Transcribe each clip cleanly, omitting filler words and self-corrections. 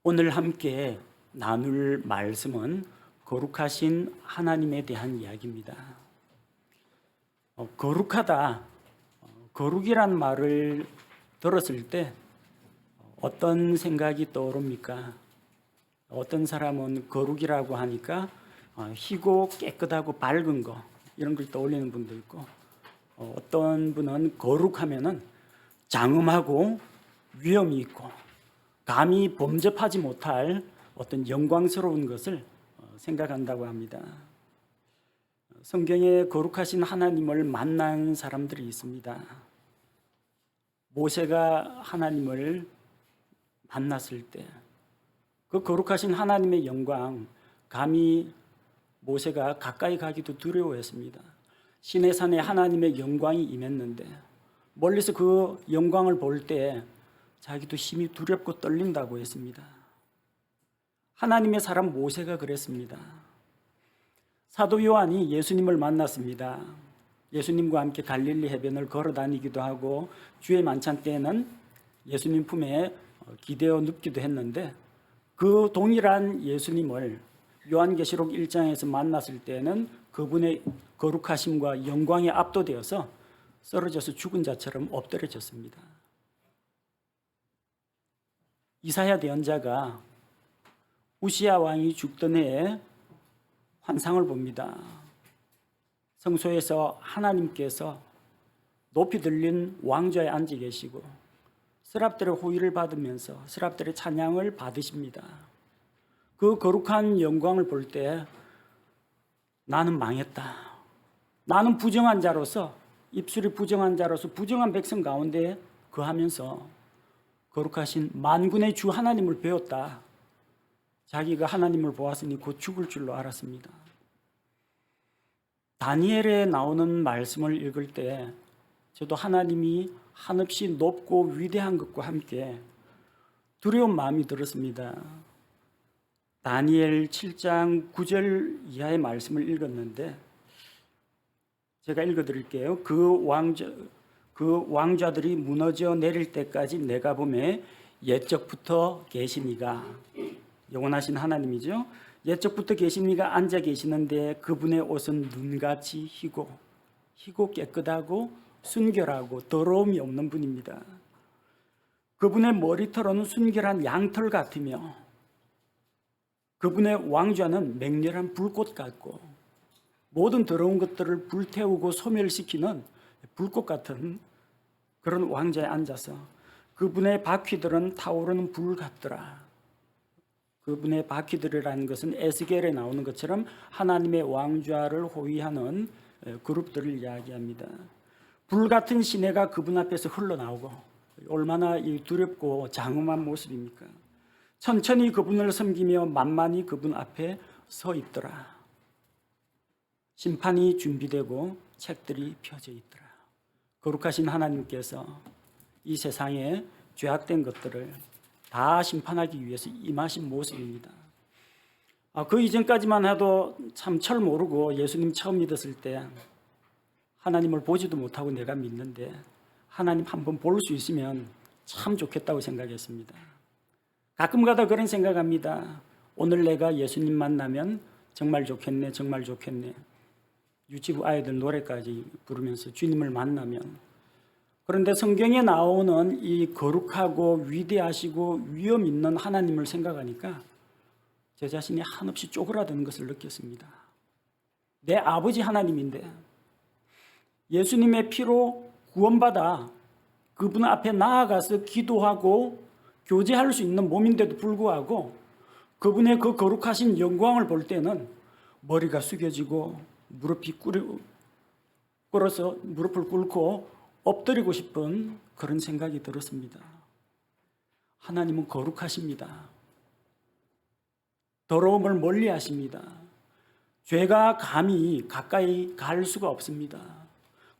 오늘 함께 나눌 말씀은 거룩하신 하나님에 대한 이야기입니다. 거룩하다, 거룩이란 말을 들었을 때 어떤 생각이 떠오릅니까? 어떤 사람은 거룩이라고 하니까 희고 깨끗하고 밝은 거 이런 걸 떠올리는 분도 있고, 어떤 분은 거룩하면은 장엄하고 위엄이 있고 감히 범접하지 못할 어떤 영광스러운 것을 생각한다고 합니다. 성경에 거룩하신 하나님을 만난 사람들이 있습니다. 모세가 하나님을 만났을 때 그 거룩하신 하나님의 영광, 감히 모세가 가까이 가기도 두려워했습니다. 시내산에 하나님의 영광이 임했는데 멀리서 그 영광을 볼 때 자기도 심히 두렵고 떨린다고 했습니다. 하나님의 사람 모세가 그랬습니다. 사도 요한이 예수님을 만났습니다. 예수님과 함께 갈릴리 해변을 걸어 다니기도 하고 주의 만찬 때에는 예수님 품에 기대어 눕기도 했는데, 그 동일한 예수님을 요한계시록 1장에서 만났을 때는 그분의 거룩하심과 영광에 압도되어서 쓰러져서 죽은 자처럼 엎드려졌습니다. 이사야 예언자가 우시야 왕이 죽던 해에 환상을 봅니다. 성소에서 하나님께서 높이 들린 왕좌에 앉아 계시고 스랍들의 호의를 받으면서 스랍들의 찬양을 받으십니다. 그 거룩한 영광을 볼 때 나는 망했다. 나는 부정한 자로서, 입술이 부정한 자로서 부정한 백성 가운데 거하면서 거룩하신 만군의 주 하나님을 배웠다. 자기가 하나님을 보았으니 곧 죽을 줄로 알았습니다. 다니엘에 나오는 말씀을 읽을 때 저도 하나님이 한없이 높고 위대한 것과 함께 두려운 마음이 들었습니다. 다니엘 7장 9절 이하의 말씀을 읽었는데 제가 읽어드릴게요. 그 왕좌들이 무너져 내릴 때까지 내가 보매 옛적부터 계시니가, 영원하신 하나님이죠. 옛적부터 계시니가 앉아 계시는데 그분의 옷은 눈같이 희고 깨끗하고 순결하고 더러움이 없는 분입니다. 그분의 머리털은 순결한 양털 같으며 그분의 왕좌는 맹렬한 불꽃 같고 모든 더러운 것들을 불태우고 소멸시키는 불꽃 같은 그런 왕좌에 앉아서 그분의 바퀴들은 타오르는 불 같더라. 그분의 바퀴들이라는 것은 에스겔에 나오는 것처럼 하나님의 왕좌를 호위하는 그룹들을 이야기합니다. 불 같은 시내가 그분 앞에서 흘러나오고, 얼마나 두렵고 장엄한 모습입니까? 천천히 그분을 섬기며 만만히 그분 앞에 서 있더라. 심판이 준비되고 책들이 펴져 있더라. 거룩하신 하나님께서 이 세상에 죄악된 것들을 다 심판하기 위해서 임하신 모습입니다. 그 이전까지만 해도 참 철 모르고 예수님 처음 믿었을 때 하나님을 보지도 못하고 내가 믿는데 하나님 한번 볼 수 있으면 참 좋겠다고 생각했습니다. 가끔가다 그런 생각합니다. 오늘 내가 예수님 만나면 정말 좋겠네, 정말 좋겠네. 유치부 아이들 노래까지 부르면서 주님을 만나면. 그런데 성경에 나오는 이 거룩하고 위대하시고 위엄 있는 하나님을 생각하니까 제 자신이 한없이 쪼그라드는 것을 느꼈습니다. 내 아버지 하나님인데 예수님의 피로 구원받아 그분 앞에 나아가서 기도하고 교제할 수 있는 몸인데도 불구하고 그분의 그 거룩하신 영광을 볼 때는 머리가 숙여지고 무릎이 꿇어서 무릎을 꿇고 엎드리고 싶은 그런 생각이 들었습니다. 하나님은 거룩하십니다. 더러움을 멀리 하십니다. 죄가 감히 가까이 갈 수가 없습니다.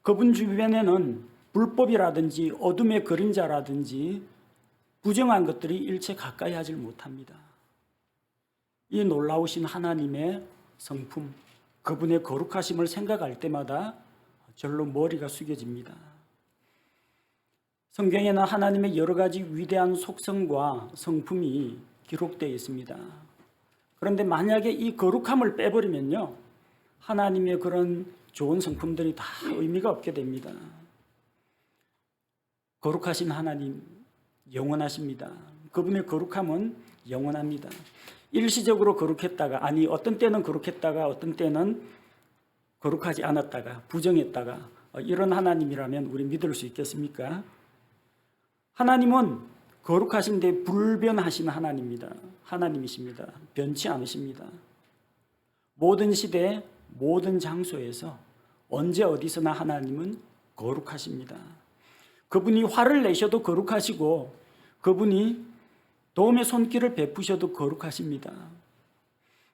그분 주변에는 불법이라든지 어둠의 그림자라든지 부정한 것들이 일체 가까이 하질 못합니다. 이 놀라우신 하나님의 성품, 그분의 거룩하심을 생각할 때마다 절로 머리가 숙여집니다. 성경에는 하나님의 여러 가지 위대한 속성과 성품이 기록되어 있습니다. 그런데 만약에 이 거룩함을 빼버리면요, 하나님의 그런 좋은 성품들이 다 의미가 없게 됩니다. 거룩하신 하나님 영원하십니다. 그분의 거룩함은 영원합니다. 일시적으로 거룩했다가, 아니 어떤 때는 거룩했다가 어떤 때는 거룩하지 않았다가 부정했다가, 이런 하나님이라면 우리 믿을 수 있겠습니까? 하나님은 거룩하신데 불변하신 하나님이십니다. 변치 않으십니다. 모든 시대 모든 장소에서 언제 어디서나 하나님은 거룩하십니다. 그분이 화를 내셔도 거룩하시고, 그분이 도움의 손길을 베푸셔도 거룩하십니다.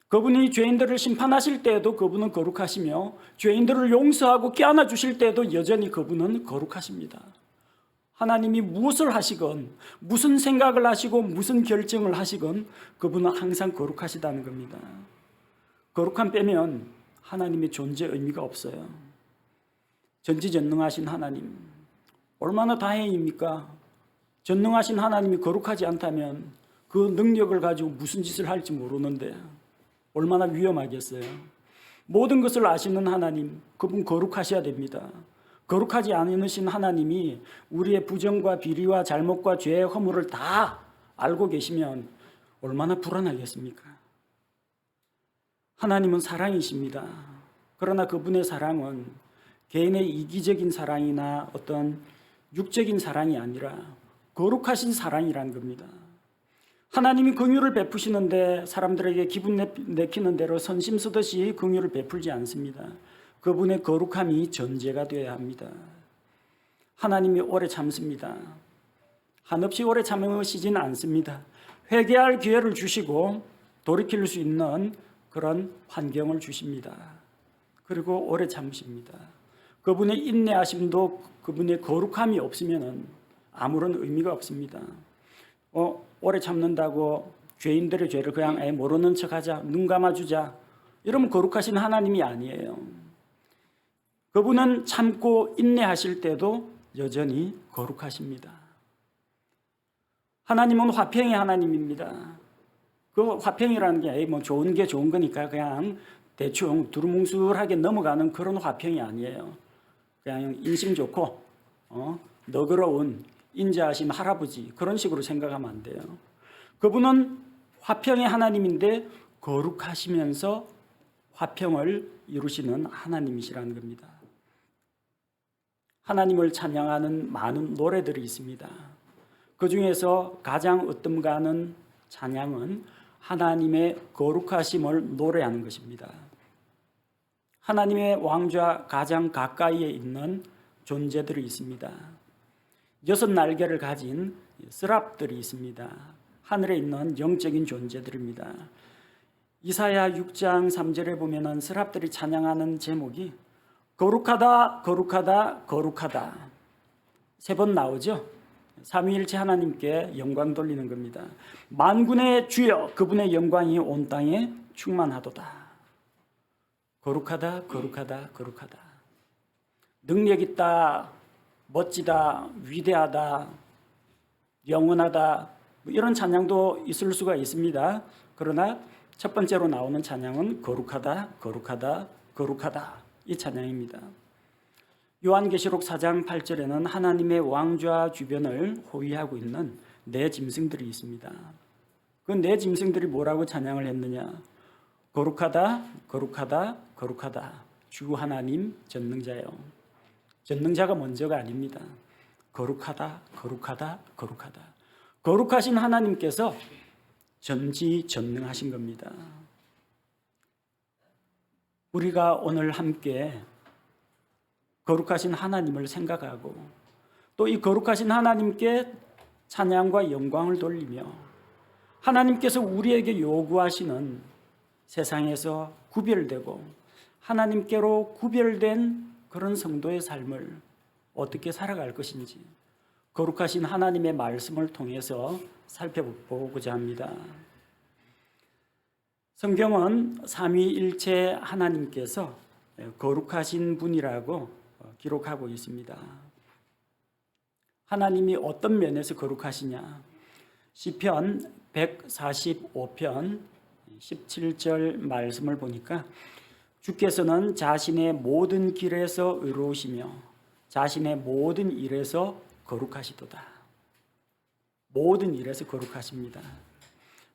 그분이 죄인들을 심판하실 때에도 그분은 거룩하시며, 죄인들을 용서하고 껴안아 주실 때에도 여전히 그분은 거룩하십니다. 하나님이 무엇을 하시건, 무슨 생각을 하시고 무슨 결정을 하시건 그분은 항상 거룩하시다는 겁니다. 거룩함 빼면 하나님의 존재 의미가 없어요. 전지전능하신 하나님, 얼마나 다행입니까? 전능하신 하나님이 거룩하지 않다면 그 능력을 가지고 무슨 짓을 할지 모르는데 얼마나 위험하겠어요. 모든 것을 아시는 하나님, 그분 거룩하셔야 됩니다. 거룩하지 않으신 하나님이 우리의 부정과 비리와 잘못과 죄의 허물을 다 알고 계시면 얼마나 불안하겠습니까? 하나님은 사랑이십니다. 그러나 그분의 사랑은 개인의 이기적인 사랑이나 어떤 육적인 사랑이 아니라 거룩하신 사랑이라는 겁니다. 하나님이 긍휼을 베푸시는데 사람들에게 기분 내키는 대로 선심 쓰듯이 긍휼을 베풀지 않습니다. 그분의 거룩함이 전제가 되어야 합니다. 하나님이 오래 참습니다. 한없이 오래 참으시진 않습니다. 회개할 기회를 주시고 돌이킬 수 있는 그런 환경을 주십니다. 그리고 오래 참으십니다. 그분의 인내하심도 그분의 거룩함이 없으면 아무런 의미가 없습니다. 오래 참는다고 죄인들의 죄를 그냥 모르는 척하자, 눈 감아주자, 이러면 거룩하신 하나님이 아니에요. 그분은 참고 인내하실 때도 여전히 거룩하십니다. 하나님은 화평의 하나님입니다. 그 화평이라는 게 좋은 게 좋은 거니까 그냥 대충 두루뭉술하게 넘어가는 그런 화평이 아니에요. 그냥 인심 좋고 너그러운 인자하신 할아버지, 그런 식으로 생각하면 안 돼요. 그분은 화평의 하나님인데 거룩하시면서 화평을 이루시는 하나님이시라는 겁니다. 하나님을 찬양하는 많은 노래들이 있습니다. 그 중에서 가장 으뜸가는 찬양은 하나님의 거룩하심을 노래하는 것입니다. 하나님의 왕좌 가장 가까이에 있는 존재들이 있습니다. 6 날개를 가진 스랍들이 있습니다. 하늘에 있는 영적인 존재들입니다. 이사야 6장 3절에 보면은 스랍들이 찬양하는 제목이 거룩하다, 거룩하다, 거룩하다 3번 나오죠. 삼위일체 하나님께 영광 돌리는 겁니다. 만군의 주여, 그분의 영광이 온 땅에 충만하도다. 거룩하다, 거룩하다, 거룩하다. 능력 있다, 멋지다, 위대하다, 영원하다, 이런 찬양도 있을 수가 있습니다. 그러나 첫 번째로 나오는 찬양은 거룩하다, 거룩하다, 거룩하다, 이 찬양입니다. 요한계시록 4장 8절에는 하나님의 왕좌 주변을 호위하고 있는 4 짐승들이 있습니다. 그 4 짐승들이 뭐라고 찬양을 했느냐? 거룩하다, 거룩하다, 거룩하다, 주 하나님 전능자요. 전능자가 먼저가 아닙니다. 거룩하다, 거룩하다, 거룩하다. 거룩하신 하나님께서 전지전능하신 겁니다. 우리가 오늘 함께 거룩하신 하나님을 생각하고 또 이 거룩하신 하나님께 찬양과 영광을 돌리며 하나님께서 우리에게 요구하시는 세상에서 구별되고 하나님께로 구별된 그런 성도의 삶을 어떻게 살아갈 것인지 거룩하신 하나님의 말씀을 통해서 살펴보고자 합니다. 성경은 삼위일체 하나님께서 거룩하신 분이라고 기록하고 있습니다. 하나님이 어떤 면에서 거룩하시냐? 시편 145편 17절 말씀을 보니까 주께서는 자신의 모든 길에서 의로우시며 자신의 모든 일에서 거룩하시도다. 모든 일에서 거룩하십니다.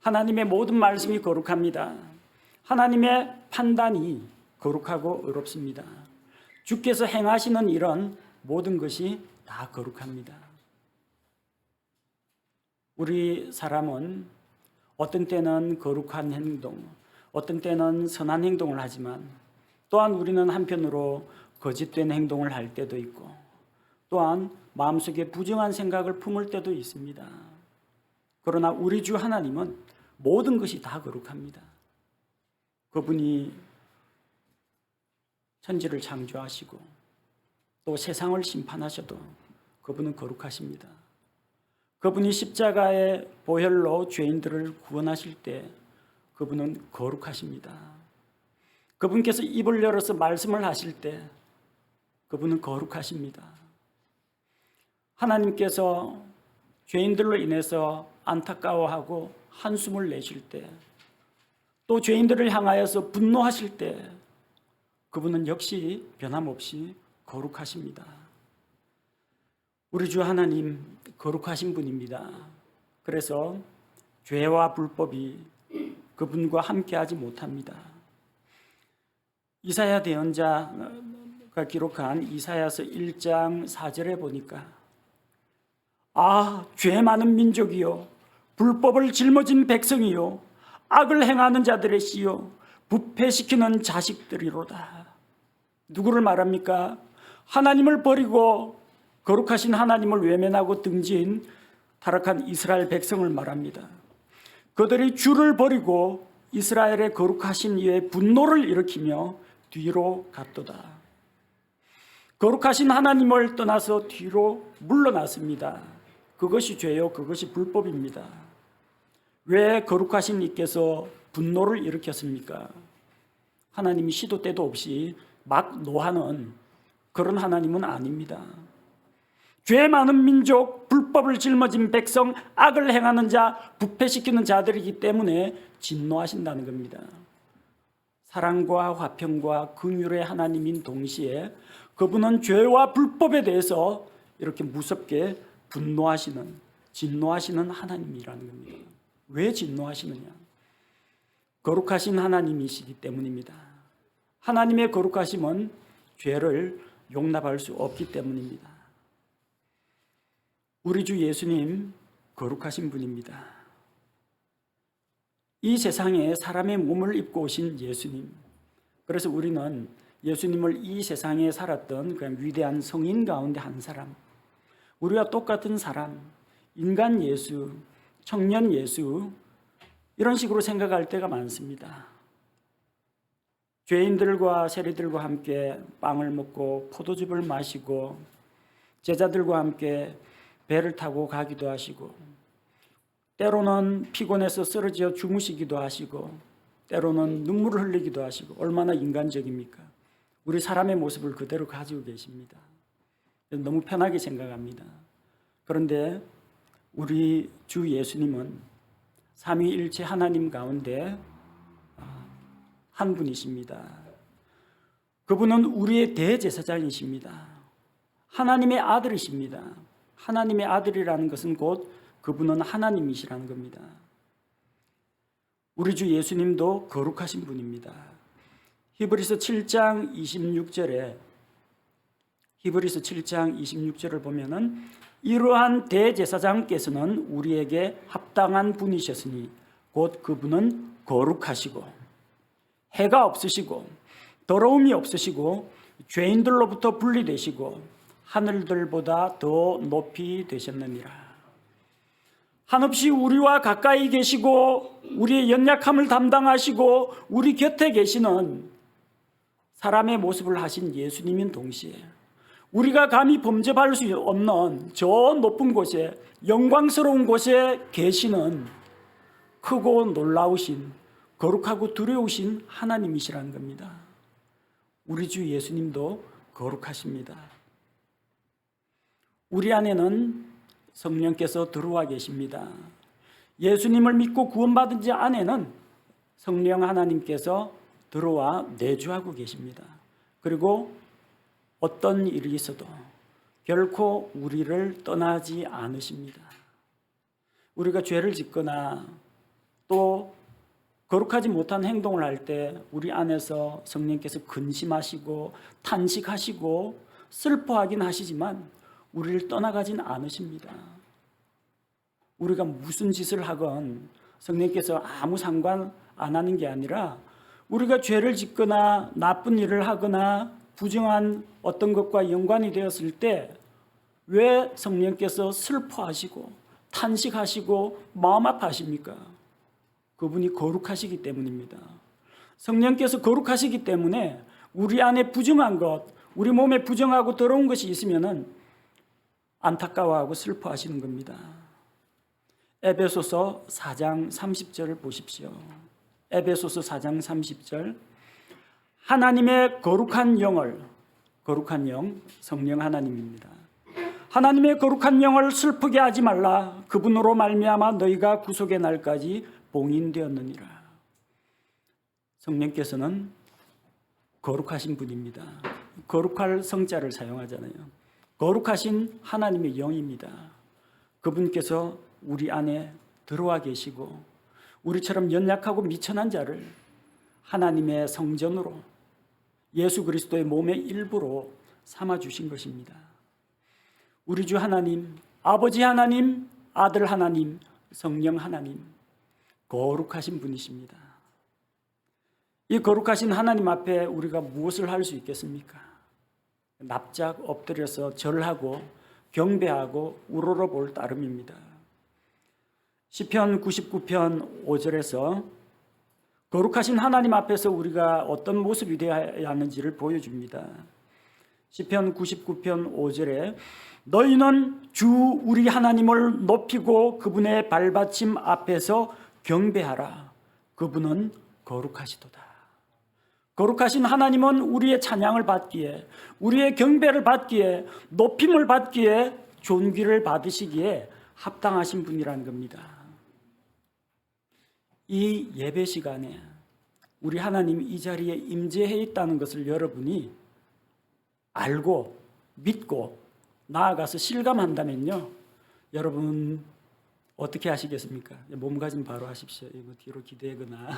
하나님의 모든 말씀이 거룩합니다. 하나님의 판단이 거룩하고 의롭습니다. 주께서 행하시는 일은 모든 것이 다 거룩합니다. 우리 사람은 어떤 때는 거룩한 행동, 어떤 때는 선한 행동을 하지만 또한 우리는 한편으로 거짓된 행동을 할 때도 있고 또한 마음속에 부정한 생각을 품을 때도 있습니다. 그러나 우리 주 하나님은 모든 것이 다 거룩합니다. 그분이 천지를 창조하시고 또 세상을 심판하셔도 그분은 거룩하십니다. 그분이 십자가의 보혈로 죄인들을 구원하실 때 그분은 거룩하십니다. 그분께서 입을 열어서 말씀을 하실 때 그분은 거룩하십니다. 하나님께서 죄인들로 인해서 안타까워하고 한숨을 내실 때, 또 죄인들을 향하여서 분노하실 때 그분은 역시 변함없이 거룩하십니다. 우리 주 하나님 거룩하신 분입니다. 그래서 죄와 불법이 그분과 함께하지 못합니다. 이사야 대언자가 기록한 이사야서 1장 4절에 보니까 죄 많은 민족이요 불법을 짊어진 백성이요 악을 행하는 자들의 씨요 부패시키는 자식들이로다. 누구를 말합니까? 하나님을 버리고 거룩하신 하나님을 외면하고 등진 타락한 이스라엘 백성을 말합니다. 그들이 주를 버리고 이스라엘의 거룩하신 이의 분노를 일으키며 뒤로 갔도다. 거룩하신 하나님을 떠나서 뒤로 물러났습니다. 그것이 죄요, 그것이 불법입니다. 왜 거룩하신 이께서 분노를 일으켰습니까? 하나님이 시도 때도 없이 막 노하는 그런 하나님은 아닙니다. 죄 많은 민족, 불법을 짊어진 백성, 악을 행하는 자, 부패시키는 자들이기 때문에 진노하신다는 겁니다. 사랑과 화평과 긍휼의 하나님인 동시에 그분은 죄와 불법에 대해서 이렇게 무섭게 분노하시는, 진노하시는 하나님이라는 겁니다. 왜 진노하시느냐? 거룩하신 하나님이시기 때문입니다. 하나님의 거룩하심은 죄를 용납할 수 없기 때문입니다. 우리 주 예수님 거룩하신 분입니다. 이 세상에 사람의 몸을 입고 오신 예수님. 그래서 우리는 예수님을 이 세상에 살았던 그 위대한 성인 가운데 한 사람, 우리와 똑같은 사람, 인간 예수, 청년 예수, 이런 식으로 생각할 때가 많습니다. 죄인들과 세리들과 함께 빵을 먹고 포도즙을 마시고 제자들과 함께 배를 타고 가기도 하시고 때로는 피곤해서 쓰러져 주무시기도 하시고 때로는 눈물을 흘리기도 하시고 얼마나 인간적입니까? 우리 사람의 모습을 그대로 가지고 계십니다. 너무 편하게 생각합니다. 그런데 우리 주 예수님은 삼위일체 하나님 가운데 한 분이십니다. 그분은 우리의 대제사장이십니다. 하나님의 아들이십니다. 하나님의 아들이라는 것은 곧 그분은 하나님이시라는 겁니다. 우리 주 예수님도 거룩하신 분입니다. 히브리서 7장 26절을 보면은 이러한 대제사장께서는 우리에게 합당한 분이셨으니 곧 그분은 거룩하시고 해가 없으시고 더러움이 없으시고 죄인들로부터 분리되시고 하늘들보다 더 높이 되셨느니라. 한없이 우리와 가까이 계시고 우리의 연약함을 담당하시고 우리 곁에 계시는 사람의 모습을 하신 예수님인 동시에 우리가 감히 범접할 수 없는 저 높은 곳에 영광스러운 곳에 계시는 크고 놀라우신 거룩하고 두려우신 하나님이시라는 겁니다. 우리 주 예수님도 거룩하십니다. 우리 안에는 성령께서 들어와 계십니다. 예수님을 믿고 구원받은 자 안에는 성령 하나님께서 들어와 내주하고 계십니다. 그리고 어떤 일이 있어도 결코 우리를 떠나지 않으십니다. 우리가 죄를 짓거나 또 거룩하지 못한 행동을 할 때 우리 안에서 성령께서 근심하시고 탄식하시고 슬퍼하긴 하시지만 우리를 떠나가진 않으십니다. 우리가 무슨 짓을 하건 성령께서 아무 상관 안 하는 게 아니라 우리가 죄를 짓거나 나쁜 일을 하거나 부정한 어떤 것과 연관이 되었을 때 왜 성령께서 슬퍼하시고 탄식하시고 마음 아파하십니까? 그분이 거룩하시기 때문입니다. 성령께서 거룩하시기 때문에 우리 안에 부정한 것, 우리 몸에 부정하고 더러운 것이 있으면은 안타까워하고 슬퍼하시는 겁니다. 에베소서 4장 30절을 보십시오. 에베소서 4장 30절. 하나님의 거룩한 영을, 거룩한 영, 성령 하나님입니다. 하나님의 거룩한 영을 슬프게 하지 말라. 그분으로 말미암아 너희가 구속의 날까지 봉인되었느니라. 성령께서는 거룩하신 분입니다. 거룩할 성자를 사용하잖아요. 거룩하신 하나님의 영입니다. 그분께서 우리 안에 들어와 계시고 우리처럼 연약하고 미천한 자를 하나님의 성전으로 예수 그리스도의 몸의 일부로 삼아 주신 것입니다. 우리 주 하나님, 아버지 하나님, 아들 하나님, 성령 하나님, 거룩하신 분이십니다. 이 거룩하신 하나님 앞에 우리가 무엇을 할 수 있겠습니까? 납작 엎드려서 절하고 경배하고 우러러볼 따름입니다. 시편 99편 5절에서 거룩하신 하나님 앞에서 우리가 어떤 모습이 되어야 하는지를 보여줍니다. 시편 99편 5절에 너희는 주 우리 하나님을 높이고 그분의 발받침 앞에서 경배하라. 그분은 거룩하시도다. 거룩하신 하나님은 우리의 찬양을 받기에, 우리의 경배를 받기에, 높임을 받기에, 존귀를 받으시기에 합당하신 분이라는 겁니다. 이 예배 시간에 우리 하나님이 이 자리에 임재해 있다는 것을 여러분이 알고 믿고 나아가서 실감한다면요, 여러분 어떻게 하시겠습니까? 몸가짐 바로 하십시오. 이거 뒤로 기대거나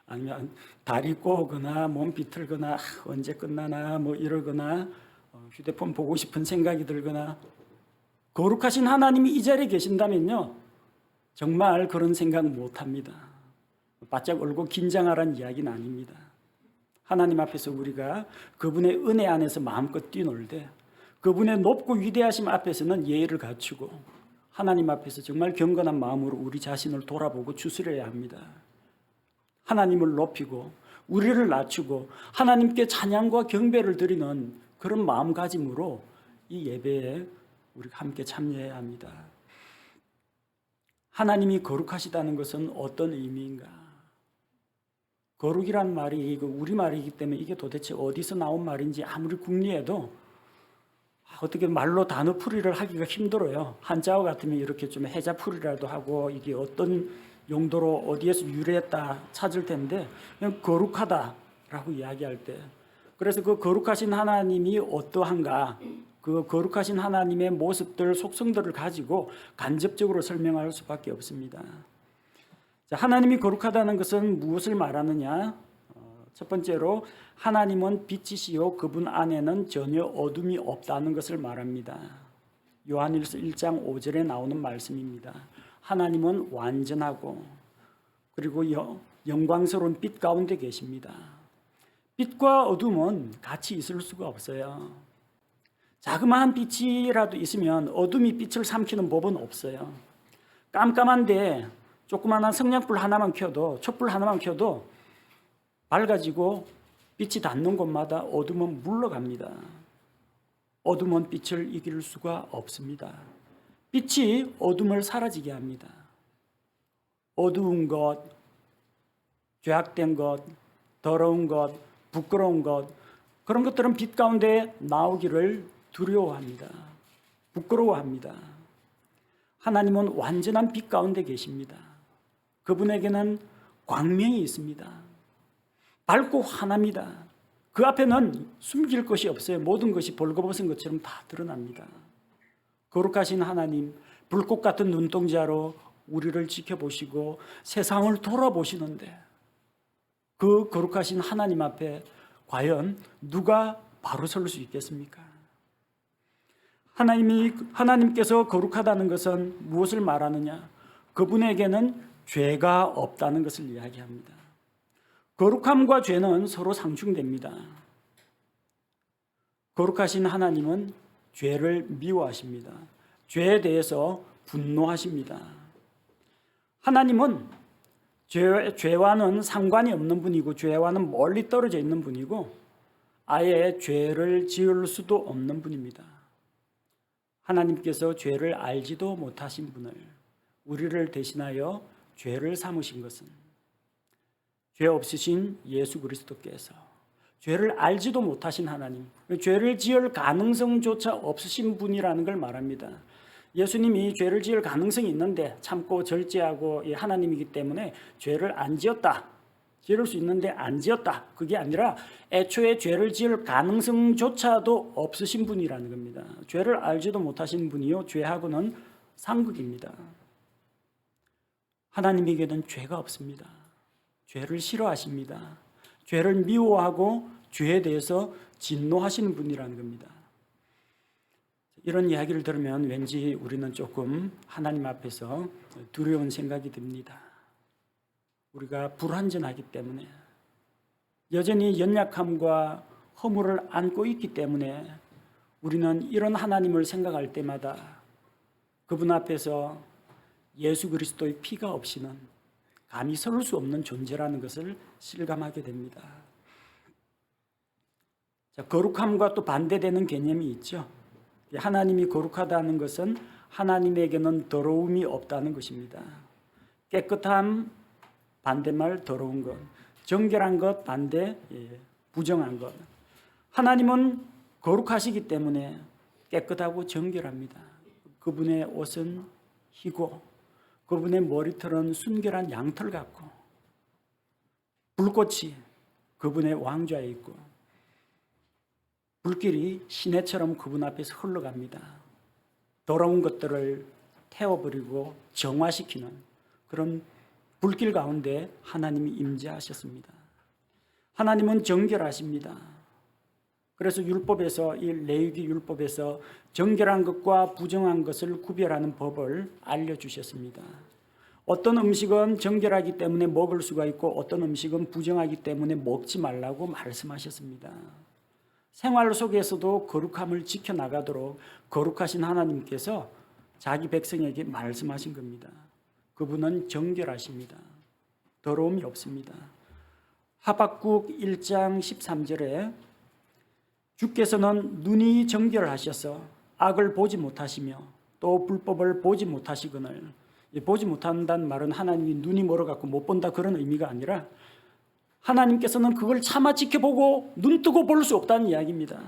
아니면 다리 꼬거나 몸 비틀거나 언제 끝나나 뭐 이러거나 휴대폰 보고 싶은 생각이 들거나. 거룩하신 하나님이 이 자리에 계신다면요, 정말 그런 생각 못합니다. 바짝 울고 긴장하라는 이야기는 아닙니다. 하나님 앞에서 우리가 그분의 은혜 안에서 마음껏 뛰놀되 그분의 높고 위대하심 앞에서는 예의를 갖추고 하나님 앞에서 정말 경건한 마음으로 우리 자신을 돌아보고 추스려야 합니다. 하나님을 높이고 우리를 낮추고 하나님께 찬양과 경배를 드리는 그런 마음가짐으로 이 예배에 우리가 함께 참여해야 합니다. 하나님이 거룩하시다는 것은 어떤 의미인가? 거룩이란 말이 우리말이기 때문에 이게 도대체 어디서 나온 말인지 아무리 궁리해도 어떻게 말로 단어풀이를 하기가 힘들어요. 한자어 같으면 이렇게 좀 해자풀이라도 하고 이게 어떤 용도로 어디에서 유래했다 찾을 텐데 그냥 거룩하다라고 이야기할 때, 그래서 그 거룩하신 하나님이 어떠한가, 그 거룩하신 하나님의 모습들, 속성들을 가지고 간접적으로 설명할 수밖에 없습니다. 자, 하나님이 거룩하다는 것은 무엇을 말하느냐? 첫 번째로 하나님은 빛이시요 그분 안에는 전혀 어둠이 없다는 것을 말합니다. 요한일서 1장 5절에 나오는 말씀입니다. 하나님은 완전하고 그리고 영광스러운 빛 가운데 계십니다. 빛과 어둠은 같이 있을 수가 없어요. 자그마한 빛이라도 있으면 어둠이 빛을 삼키는 법은 없어요. 깜깜한데 조그마한 성냥불 하나만 켜도, 촛불 하나만 켜도 밝아지고 빛이 닿는 곳마다 어둠은 물러갑니다. 어둠은 빛을 이길 수가 없습니다. 빛이 어둠을 사라지게 합니다. 어두운 것, 죄악된 것, 더러운 것, 부끄러운 것, 그런 것들은 빛 가운데 나오기를 두려워합니다. 부끄러워합니다. 하나님은 완전한 빛 가운데 계십니다. 그분에게는 광명이 있습니다. 밝고 환합니다. 그 앞에는 숨길 것이 없어요. 모든 것이 벌거벗은 것처럼 다 드러납니다. 거룩하신 하나님, 불꽃 같은 눈동자로 우리를 지켜보시고 세상을 돌아보시는데 그 거룩하신 하나님 앞에 과연 누가 바로 설 수 있겠습니까? 하나님께서 거룩하다는 것은 무엇을 말하느냐? 그분에게는 죄가 없다는 것을 이야기합니다. 거룩함과 죄는 서로 상충됩니다. 거룩하신 하나님은 죄를 미워하십니다. 죄에 대해서 분노하십니다. 하나님은 죄와는 상관이 없는 분이고 죄와는 멀리 떨어져 있는 분이고 아예 죄를 지을 수도 없는 분입니다. 하나님께서 죄를 알지도 못하신 분을 우리를 대신하여 죄를 삼으신 것은 죄 없으신 예수 그리스도께서 죄를 알지도 못하신 하나님, 죄를 지을 가능성조차 없으신 분이라는 걸 말합니다. 예수님이 죄를 지을 가능성이 있는데 참고 절제하고 하나님이기 때문에 죄를 안 지었다. 지을 수 있는데 안 지었다. 그게 아니라 애초에 죄를 지을 가능성조차도 없으신 분이라는 겁니다. 죄를 알지도 못하신 분이요. 죄하고는 상극입니다. 하나님에게는 죄가 없습니다. 죄를 싫어하십니다. 죄를 미워하고 죄에 대해서 진노하시는 분이라는 겁니다. 이런 이야기를 들으면 왠지 우리는 조금 하나님 앞에서 두려운 생각이 듭니다. 우리가 불완전하기 때문에 여전히 연약함과 허물을 안고 있기 때문에 우리는 이런 하나님을 생각할 때마다 그분 앞에서 예수 그리스도의 피가 없이는 감히 설 수 없는 존재라는 것을 실감하게 됩니다. 자, 거룩함과 또 반대되는 개념이 있죠. 하나님이 거룩하다는 것은 하나님에게는 더러움이 없다는 것입니다. 깨끗함 반대말 더러운 것, 정결한 것 반대 부정한 것. 하나님은 거룩하시기 때문에 깨끗하고 정결합니다. 그분의 옷은 희고 그분의 머리털은 순결한 양털 같고 불꽃이 그분의 왕좌에 있고 불길이 시내처럼 그분 앞에서 흘러갑니다. 더러운 것들을 태워버리고 정화시키는 그런 불길 가운데 하나님이 임재하셨습니다. 하나님은 정결하십니다. 그래서 율법에서 이 레위기 율법에서 정결한 것과 부정한 것을 구별하는 법을 알려주셨습니다. 어떤 음식은 정결하기 때문에 먹을 수가 있고 어떤 음식은 부정하기 때문에 먹지 말라고 말씀하셨습니다. 생활 속에서도 거룩함을 지켜나가도록 거룩하신 하나님께서 자기 백성에게 말씀하신 겁니다. 그분은 정결하십니다. 더러움이 없습니다. 하박국 1장 13절에 주께서는 눈이 정결하셔서 악을 보지 못하시며 또 불법을 보지 못하시거늘, 보지 못한다는 말은 하나님이 눈이 멀어갖고 못 본다 그런 의미가 아니라 하나님께서는 그걸 차마 지켜보고 눈 뜨고 볼 수 없다는 이야기입니다.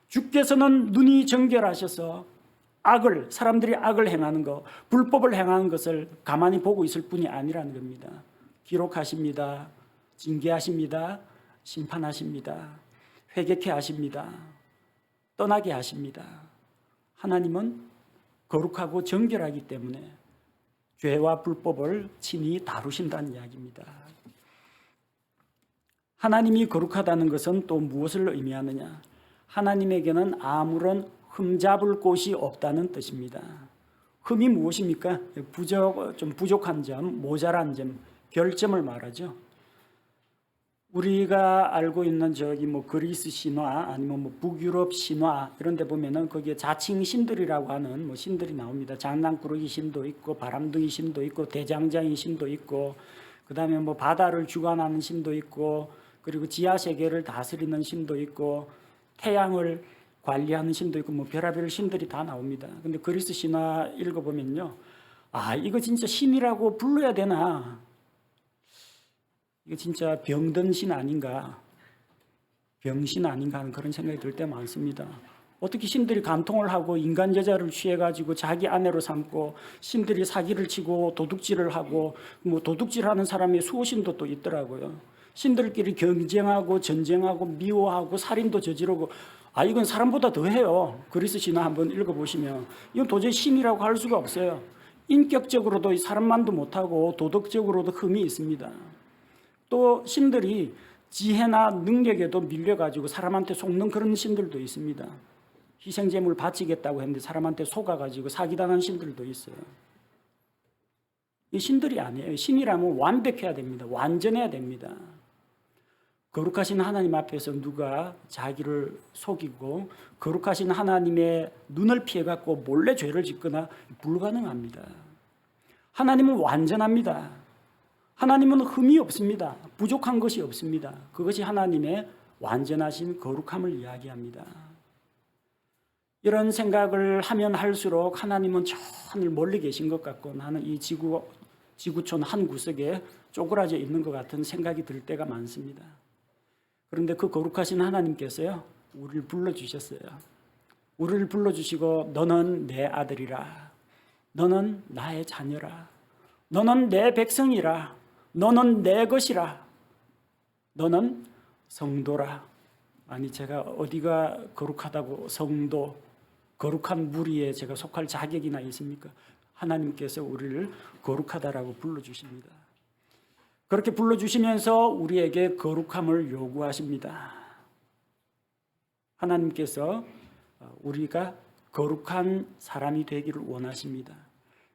주께서는 눈이 정결하셔서 사람들이 악을 행하는 것, 불법을 행하는 것을 가만히 보고 있을 뿐이 아니라는 겁니다. 기록하십니다. 징계하십니다. 심판하십니다. 회개케 하십니다. 떠나게 하십니다. 하나님은 거룩하고 정결하기 때문에 죄와 불법을 친히 다루신다는 이야기입니다. 하나님이 거룩하다는 것은 또 무엇을 의미하느냐? 하나님에게는 아무런 흠잡을 곳이 없다는 뜻입니다. 흠이 무엇입니까? 좀 부족한 점, 모자란 점, 결점을 말하죠. 우리가 알고 있는 그리스 신화 아니면 북유럽 신화 이런 데 보면은 거기에 자칭 신들이라고 하는 신들이 나옵니다. 장난꾸러기 신도 있고 바람둥이 신도 있고 대장장이 신도 있고 그다음에 바다를 주관하는 신도 있고 그리고 지하 세계를 다스리는 신도 있고 태양을 관리하는 신도 있고 별의별 신들이 다 나옵니다. 근데 그리스 신화 읽어보면요. 이거 진짜 신이라고 불러야 되나? 이거 진짜 병든 신 아닌가? 병신 아닌가 하는 그런 생각이 들 때 많습니다. 어떻게 신들이 간통을 하고 인간 여자를 취해가지고 자기 아내로 삼고 신들이 사기를 치고 도둑질을 하고 뭐 도둑질하는 사람이 수호신도 또 있더라고요. 신들끼리 경쟁하고 전쟁하고 미워하고 살인도 저지르고 이건 사람보다 더 해요. 그리스 신화 한번 읽어보시면 이건 도저히 신이라고 할 수가 없어요. 인격적으로도 사람만도 못하고 도덕적으로도 흠이 있습니다. 또 신들이 지혜나 능력에도 밀려가지고 사람한테 속는 그런 신들도 있습니다. 희생제물 바치겠다고 했는데 사람한테 속아가지고 사기당한 신들도 있어요. 이 신들이 아니에요. 신이라면 완벽해야 됩니다. 완전해야 됩니다. 거룩하신 하나님 앞에서 누가 자기를 속이고 거룩하신 하나님의 눈을 피해갖고 몰래 죄를 짓거나 불가능합니다. 하나님은 완전합니다. 하나님은 흠이 없습니다. 부족한 것이 없습니다. 그것이 하나님의 완전하신 거룩함을 이야기합니다. 이런 생각을 하면 할수록 하나님은 저 하늘 멀리 계신 것 같고 나는 이 지구촌 한 구석에 쪼그라져 있는 것 같은 생각이 들 때가 많습니다. 그런데 그 거룩하신 하나님께서요, 우리를 불러주셨어요. 우리를 불러주시고 너는 내 아들이라. 너는 나의 자녀라. 너는 내 백성이라. 너는 내 것이라. 너는 성도라. 아니 제가 어디가 거룩하다고 성도, 거룩한 무리에 제가 속할 자격이나 있습니까? 하나님께서 우리를 거룩하다라고 불러주십니다. 그렇게 불러주시면서 우리에게 거룩함을 요구하십니다. 하나님께서 우리가 거룩한 사람이 되기를 원하십니다.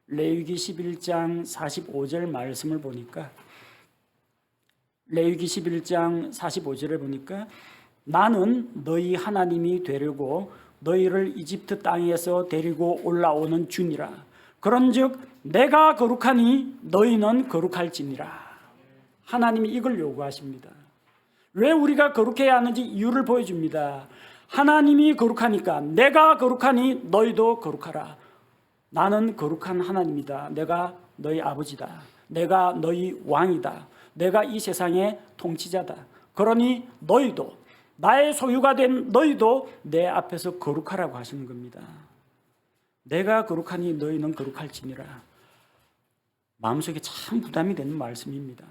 레위기 11장 45절 말씀을 보니까 레위기 11장 45절에 보니까 나는 너희 하나님이 되려고 너희를 이집트 땅에서 데리고 올라오는 주니라. 그런즉 내가 거룩하니 너희는 거룩할지니라. 하나님이 이걸 요구하십니다. 왜 우리가 거룩해야 하는지 이유를 보여줍니다. 하나님이 거룩하니까 내가 거룩하니 너희도 거룩하라. 나는 거룩한 하나님이다. 내가 너희 아버지다. 내가 너희 왕이다. 내가 이 세상의 통치자다. 그러니 너희도 나의 소유가 된 너희도 내 앞에서 거룩하라고 하시는 겁니다. 내가 거룩하니 너희는 거룩할지니라. 마음속에 참 부담이 되는 말씀입니다.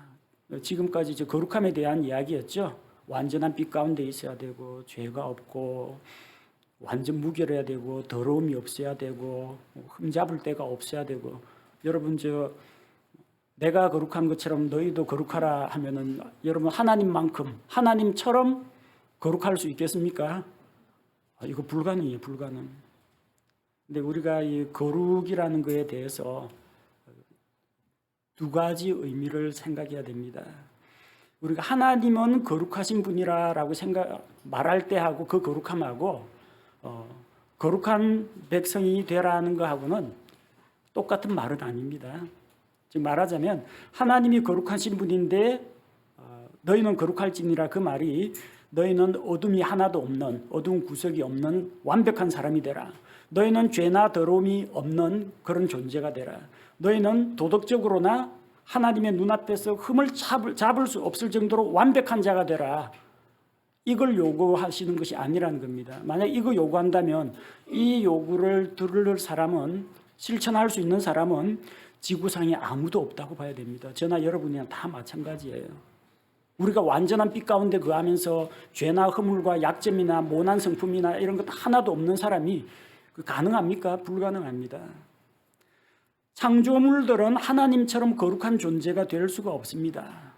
지금까지 거룩함에 대한 이야기였죠. 완전한 빛 가운데 있어야 되고 죄가 없고 완전 무결해야 되고 더러움이 없어야 되고 흠잡을 데가 없어야 되고 여러분 내가 거룩한 것처럼 너희도 거룩하라 하면은 여러분 하나님만큼 하나님처럼 거룩할 수 있겠습니까? 이거 불가능이에요. 불가능. 근데 우리가 이 거룩이라는 것에 대해서 두 가지 의미를 생각해야 됩니다. 우리가 하나님은 거룩하신 분이라고 말할 때 하고 그 거룩함하고 거룩한 백성이 되라는 거하고는 똑같은 말은 아닙니다. 즉 말하자면 하나님이 거룩하신 분인데 너희는 거룩할지니라 그 말이 너희는 어둠이 하나도 없는 어두운 구석이 없는 완벽한 사람이 되라. 너희는 죄나 더러움이 없는 그런 존재가 되라. 너희는 도덕적으로나 하나님의 눈앞에서 흠을 잡을 수 없을 정도로 완벽한 자가 되라. 이걸 요구하시는 것이 아니라는 겁니다. 만약 이거 요구한다면 이 요구를 들을 사람은 실천할 수 있는 사람은 지구상에 아무도 없다고 봐야 됩니다. 저나 여러분이랑 다 마찬가지예요. 우리가 완전한 빛 가운데 거하면서 죄나 허물과 약점이나 모난 성품이나 이런 것 하나도 없는 사람이 가능합니까? 불가능합니다. 창조물들은 하나님처럼 거룩한 존재가 될 수가 없습니다.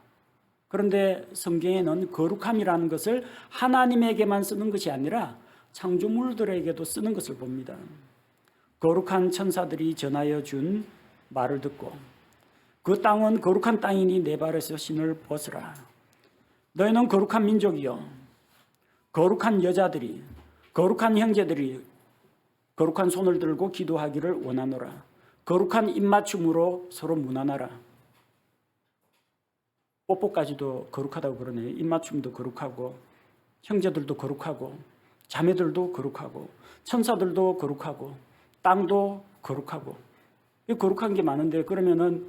그런데 성경에는 거룩함이라는 것을 하나님에게만 쓰는 것이 아니라 창조물들에게도 쓰는 것을 봅니다. 거룩한 천사들이 전하여 준 말을 듣고 그 땅은 거룩한 땅이니 내 발에서 신을 벗으라. 너희는 거룩한 민족이요 거룩한 여자들이 거룩한 형제들이 거룩한 손을 들고 기도하기를 원하노라. 거룩한 입맞춤으로 서로 문안하라. 뽀뽀까지도 거룩하다고 그러네요. 입맞춤도 거룩하고 형제들도 거룩하고 자매들도 거룩하고 천사들도 거룩하고 땅도 거룩하고 거룩한 게 많은데 그러면은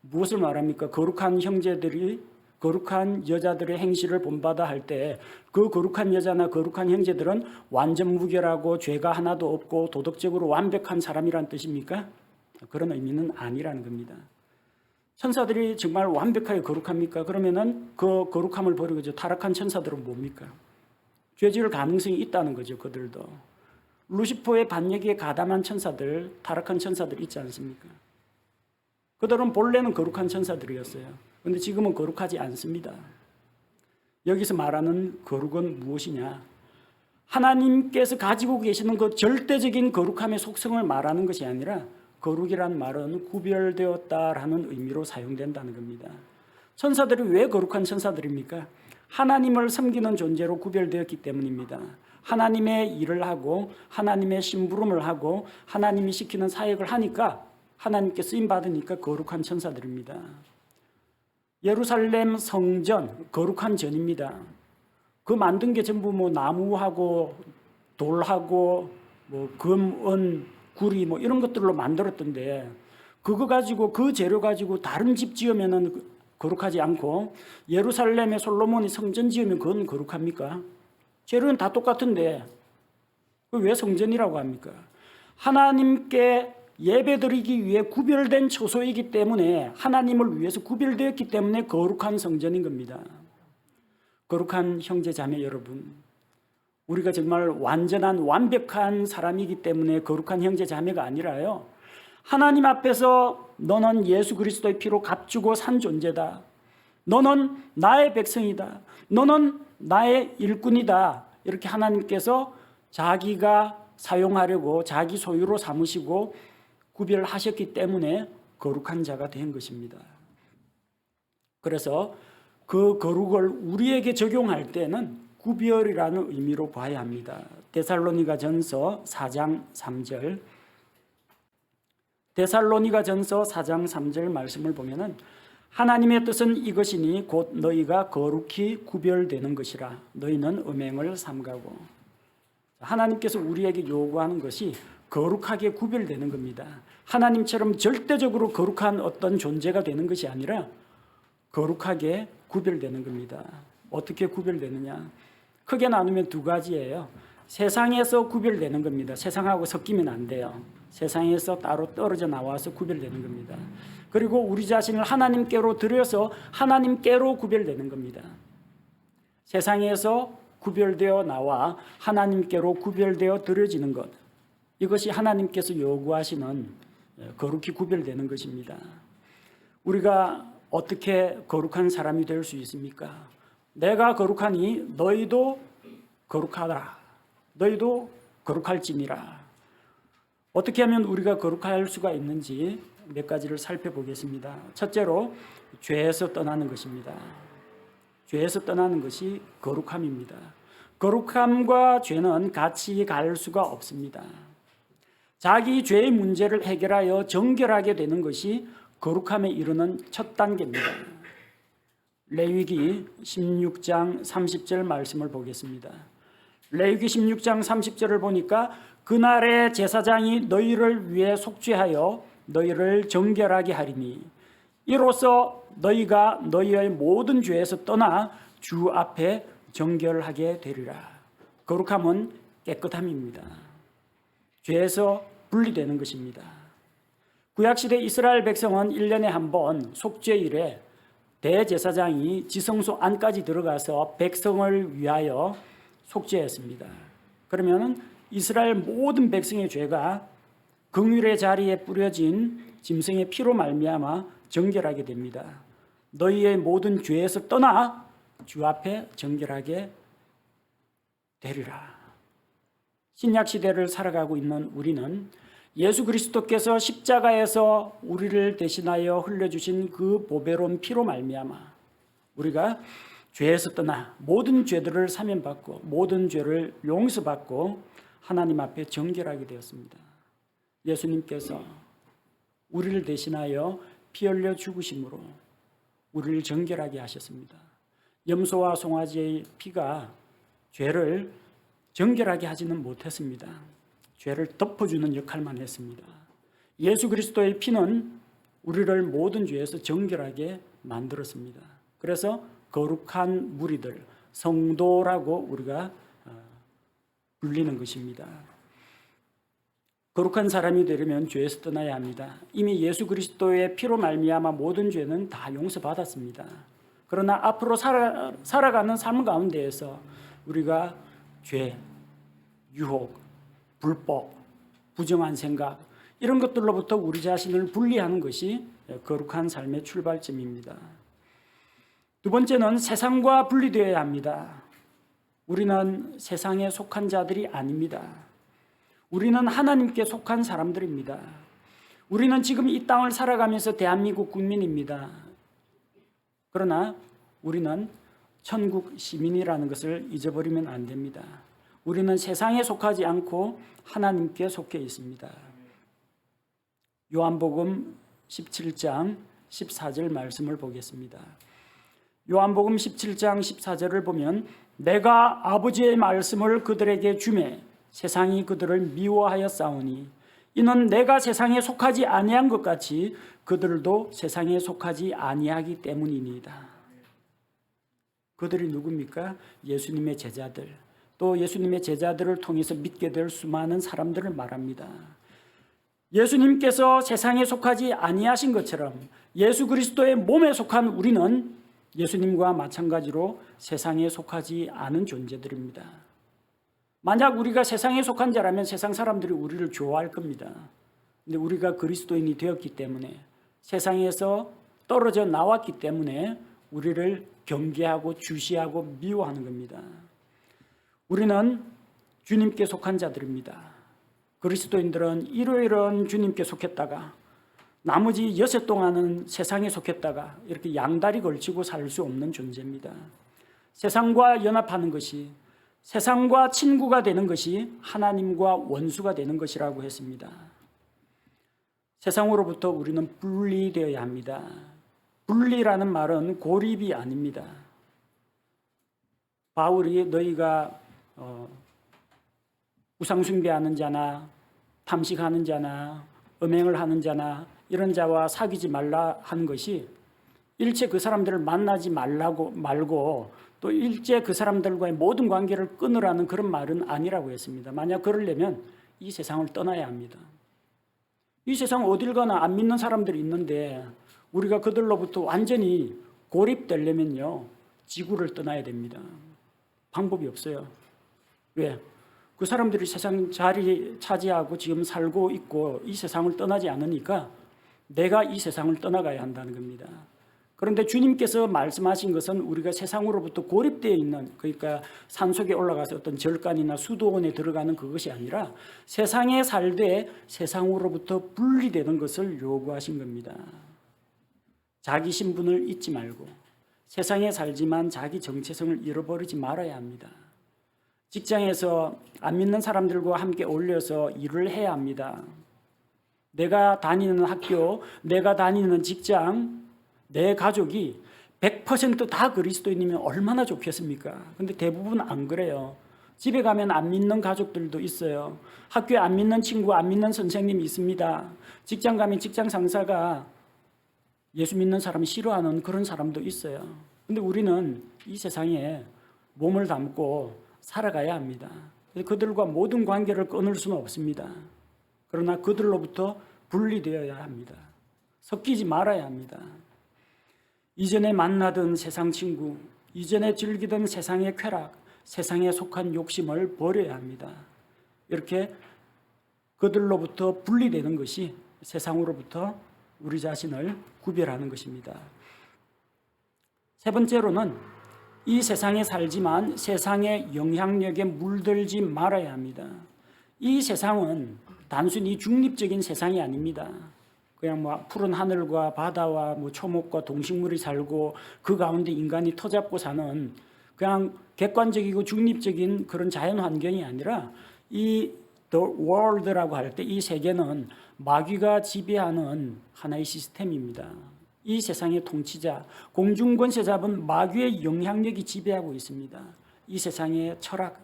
무엇을 말합니까? 거룩한 형제들이 거룩한 여자들의 행실을 본받아 할 때 그 거룩한 여자나 거룩한 형제들은 완전 무결하고 죄가 하나도 없고 도덕적으로 완벽한 사람이란 뜻입니까? 그런 의미는 아니라는 겁니다. 천사들이 정말 완벽하게 거룩합니까? 그러면은 그 거룩함을 버리고 타락한 천사들은 뭡니까? 죄 지을 가능성이 있다는 거죠. 그들도. 루시퍼의 반역에 가담한 천사들, 타락한 천사들 있지 않습니까? 그들은 본래는 거룩한 천사들이었어요. 그런데 지금은 거룩하지 않습니다. 여기서 말하는 거룩은 무엇이냐? 하나님께서 가지고 계시는 그 절대적인 거룩함의 속성을 말하는 것이 아니라 거룩이란 말은 구별되었다라는 의미로 사용된다는 겁니다. 천사들이 왜 거룩한 천사들입니까? 하나님을 섬기는 존재로 구별되었기 때문입니다. 하나님의 일을 하고 하나님의 심부름을 하고 하나님이 시키는 사역을 하니까 하나님께 쓰임받으니까 거룩한 천사들입니다. 예루살렘 성전, 거룩한 전입니다. 그 만든 게 전부 나무하고 돌하고 금, 은, 구리 이런 것들로 만들었던데 그거 가지고 그 재료 가지고 다른 집 지으면은 거룩하지 않고 예루살렘에 솔로몬이 성전 지으면 그건 거룩합니까? 재료는 다 똑같은데 왜 성전이라고 합니까? 하나님께 예배드리기 위해 구별된 처소이기 때문에 하나님을 위해서 구별되었기 때문에 거룩한 성전인 겁니다. 거룩한 형제 자매 여러분, 우리가 정말 완전한 완벽한 사람이기 때문에 거룩한 형제 자매가 아니라요, 하나님 앞에서 너는 예수 그리스도의 피로 값주고 산 존재다, 너는 나의 백성이다, 너는 나의 일꾼이다, 이렇게 하나님께서 자기가 사용하려고 자기 소유로 삼으시고 구별하셨기 때문에 거룩한 자가 된 것입니다. 그래서 그 거룩을 우리에게 적용할 때는 구별이라는 의미로 봐야 합니다. 데살로니가전서 4장 3절, 데살로니가전서 4장 3절 말씀을 보면은 하나님의 뜻은 이것이니 곧 너희가 거룩히 구별되는 것이라 너희는 음행을 삼가고. 하나님께서 우리에게 요구하는 것이 거룩하게 구별되는 겁니다. 하나님처럼 절대적으로 거룩한 어떤 존재가 되는 것이 아니라 거룩하게 구별되는 겁니다. 어떻게 구별되느냐? 크게 나누면 두 가지예요. 세상에서 구별되는 겁니다. 세상하고 섞이면 안 돼요. 세상에서 따로 떨어져 나와서 구별되는 겁니다. 그리고 우리 자신을 하나님께로 들여서 하나님께로 구별되는 겁니다. 세상에서 구별되어 나와 하나님께로 구별되어 들여지는 것, 이것이 하나님께서 요구하시는 거룩히 구별되는 것입니다. 우리가 어떻게 거룩한 사람이 될 수 있습니까? 내가 거룩하니 너희도 거룩하라. 너희도 거룩할지니라. 어떻게 하면 우리가 거룩할 수가 있는지 몇 가지를 살펴보겠습니다. 첫째로 죄에서 떠나는 것입니다. 죄에서 떠나는 것이 거룩함입니다. 거룩함과 죄는 같이 갈 수가 없습니다. 자기 죄의 문제를 해결하여 정결하게 되는 것이 거룩함에 이르는 첫 단계입니다. 레위기 16장 30절 말씀을 보겠습니다. 레위기 16장 30절을 보니까 그날의 제사장이 너희를 위해 속죄하여 너희를 정결하게 하리니 이로써 너희가 너희의 모든 죄에서 떠나 주 앞에 정결하게 되리라. 거룩함은 깨끗함입니다. 죄에서 분리되는 것입니다. 구약시대 이스라엘 백성은 1년에 한 번 속죄일에 대제사장이 지성소 안까지 들어가서 백성을 위하여 속죄했습니다. 그러면 이스라엘 모든 백성의 죄가 긍휼의 자리에 뿌려진 짐승의 피로 말미암아 정결하게 됩니다. 너희의 모든 죄에서 떠나 주 앞에 정결하게 되리라. 신약 시대를 살아가고 있는 우리는 예수 그리스도께서 십자가에서 우리를 대신하여 흘려주신 그 보배로운 피로 말미암아 우리가 죄에서 떠나 모든 죄들을 사면받고 모든 죄를 용서받고 하나님 앞에 정결하게 되었습니다. 예수님께서 우리를 대신하여 피 흘려 죽으심으로 우리를 정결하게 하셨습니다. 염소와 송아지의 피가 죄를 정결하게 하지는 못했습니다. 죄를 덮어주는 역할만 했습니다. 예수 그리스도의 피는 우리를 모든 죄에서 정결하게 만들었습니다. 그래서 거룩한 무리들, 성도라고 우리가 불리는 것입니다. 거룩한 사람이 되려면 죄에서 떠나야 합니다. 이미 예수 그리스도의 피로 말미암아 모든 죄는 다 용서받았습니다. 그러나 앞으로 살아가는 삶 가운데에서 우리가 죄, 유혹, 불법, 부정한 생각 이런 것들로부터 우리 자신을 분리하는 것이 거룩한 삶의 출발점입니다. 두 번째는 세상과 분리되어야 합니다. 우리는 세상에 속한 자들이 아닙니다. 우리는 하나님께 속한 사람들입니다. 우리는 지금 이 땅을 살아가면서 대한민국 국민입니다. 그러나 우리는 천국 시민이라는 것을 잊어버리면 안 됩니다. 우리는 세상에 속하지 않고 하나님께 속해 있습니다. 요한복음 17장 14절 말씀을 보겠습니다. 요한복음 17장 14절을 보면 내가 아버지의 말씀을 그들에게 주매 세상이 그들을 미워하였사오니 이는 내가 세상에 속하지 아니한 것 같이 그들도 세상에 속하지 아니하기 때문이니이다. 그들이 누굽니까? 예수님의 제자들, 또 예수님의 제자들을 통해서 믿게 될 수많은 사람들을 말합니다. 예수님께서 세상에 속하지 아니하신 것처럼 예수 그리스도의 몸에 속한 우리는 예수님과 마찬가지로 세상에 속하지 않은 존재들입니다. 만약 우리가 세상에 속한 자라면 세상 사람들이 우리를 좋아할 겁니다. 근데 우리가 그리스도인이 되었기 때문에 세상에서 떨어져 나왔기 때문에 우리를 경계하고 주시하고 미워하는 겁니다. 우리는 주님께 속한 자들입니다. 그리스도인들은 이러이러한 주님께 속했다가 나머지 6해 동안은 세상에 속했다가 이렇게 양다리 걸치고 살 수 없는 존재입니다. 세상과 연합하는 것이, 세상과 친구가 되는 것이 하나님과 원수가 되는 것이라고 했습니다. 세상으로부터 우리는 분리되어야 합니다. 분리라는 말은 고립이 아닙니다. 바울이 너희가 우상숭배하는 자나 탐식하는 자나 음행을 하는 자나 이런 자와 사귀지 말라 하는 것이 일체 그 사람들을 만나지 말고 또 일체 그 사람들과의 모든 관계를 끊으라는 그런 말은 아니라고 했습니다. 만약 그러려면 이 세상을 떠나야 합니다. 이 세상 어딜 가나 안 믿는 사람들이 있는데 우리가 그들로부터 완전히 고립되려면요, 지구를 떠나야 됩니다. 방법이 없어요. 왜? 그 사람들이 세상 자리 차지하고 지금 살고 있고 이 세상을 떠나지 않으니까 내가 이 세상을 떠나가야 한다는 겁니다. 그런데 주님께서 말씀하신 것은 우리가 세상으로부터 고립되어 있는, 그러니까 산속에 올라가서 어떤 절간이나 수도원에 들어가는 그것이 아니라 세상에 살되 세상으로부터 분리되는 것을 요구하신 겁니다. 자기 신분을 잊지 말고 세상에 살지만 자기 정체성을 잃어버리지 말아야 합니다. 직장에서 안 믿는 사람들과 함께 어울려서 일을 해야 합니다. 내가 다니는 학교, 내가 다니는 직장, 내 가족이 100% 다 그리스도인이면 얼마나 좋겠습니까? 근데 대부분 안 그래요. 집에 가면 안 믿는 가족들도 있어요. 학교에 안 믿는 친구, 안 믿는 선생님이 있습니다. 직장 가면 직장 상사가 예수 믿는 사람을 싫어하는 그런 사람도 있어요. 근데 우리는 이 세상에 몸을 담고 살아가야 합니다. 그들과 모든 관계를 끊을 수는 없습니다. 그러나 그들로부터 분리되어야 합니다. 섞이지 말아야 합니다. 이전에 만나던 세상 친구, 이전에 즐기던 세상의 쾌락, 세상에 속한 욕심을 버려야 합니다. 이렇게 그들로부터 분리되는 것이 세상으로부터 우리 자신을 구별하는 것입니다. 세 번째로는 이 세상에 살지만 세상의 영향력에 물들지 말아야 합니다. 이 세상은 단순히 중립적인 세상이 아닙니다. 그냥 푸른 하늘과 바다와 초목과 동식물이 살고 그 가운데 인간이 터잡고 사는 그냥 객관적이고 중립적인 그런 자연 환경이 아니라 이 The World라고 할 때 이 세계는 마귀가 지배하는 하나의 시스템입니다. 이 세상의 통치자, 공중권세 잡은 마귀의 영향력이 지배하고 있습니다. 이 세상의 철학,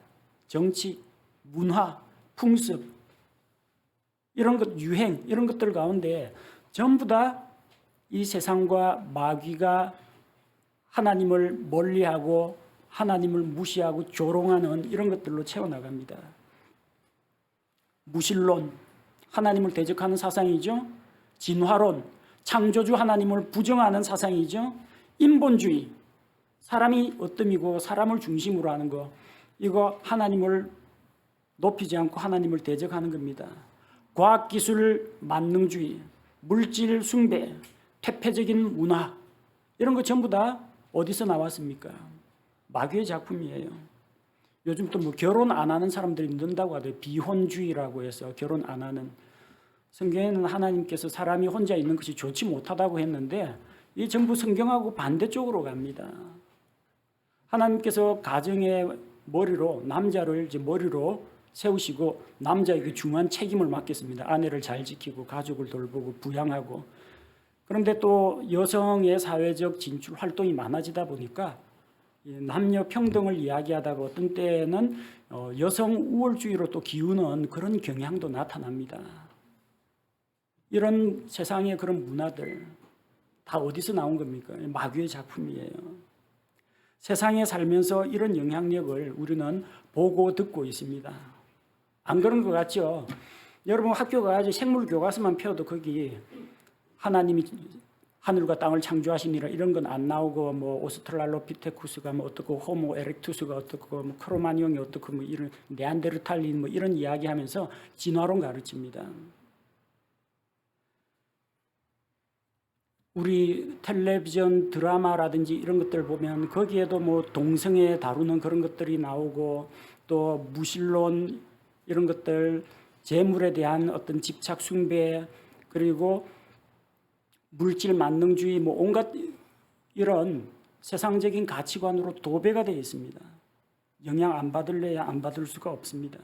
정치, 문화, 풍습, 이런 것, 유행, 이런 것들 가운데 전부 다 이 세상과 마귀가 하나님을 멀리하고 하나님을 무시하고 조롱하는 이런 것들로 채워나갑니다. 무신론, 하나님을 대적하는 사상이죠. 진화론, 창조주 하나님을 부정하는 사상이죠. 인본주의, 사람이 어뜸이고 사람을 중심으로 하는 거, 이거 하나님을 높이지 않고 하나님을 대적하는 겁니다. 과학기술 만능주의, 물질 숭배, 퇴폐적인 문화, 이런 거 전부 다 어디서 나왔습니까? 마귀의 작품이에요. 요즘 또 뭐 결혼 안 하는 사람들이 는다고 하더라고요. 비혼주의라고 해서 결혼 안 하는. 성경에는 하나님께서 사람이 혼자 있는 것이 좋지 못하다고 했는데 이 전부 성경하고 반대쪽으로 갑니다. 하나님께서 가정의 머리로 남자를 이제 머리로 세우시고 남자에게 중요한 책임을 맡겼습니다. 아내를 잘 지키고 가족을 돌보고 부양하고. 그런데 또 여성의 사회적 진출 활동이 많아지다 보니까 남녀 평등을 이야기하다가 어떤 때는 여성 우월주의로 또 기우는 그런 경향도 나타납니다. 이런 세상의 그런 문화들 다 어디서 나온 겁니까? 마귀의 작품이에요. 세상에 살면서 이런 영향력을 우리는 보고 듣고 있습니다. 안 그런 것 같죠? 여러분 학교 가야지 생물 교과서만 펴도 거기 하나님이 하늘과 땅을 창조하시니라 이런 건 안 나오고 뭐 오스트랄로피테쿠스가 뭐 어떻고 호모 에렉투스가 어떻고 뭐 크로마니옹이 어떻고 뭐 이런 네안데르탈린 뭐 이런 이야기하면서 진화론 가르칩니다. 우리 텔레비전 드라마라든지 이런 것들 보면 거기에도 뭐 동성애 다루는 그런 것들이 나오고 또 무신론 이런 것들, 재물에 대한 어떤 집착 숭배, 그리고 물질 만능주의 뭐 온갖 이런 세상적인 가치관으로 도배가 되어 있습니다. 영향 안 받을래야 안 받을 수가 없습니다.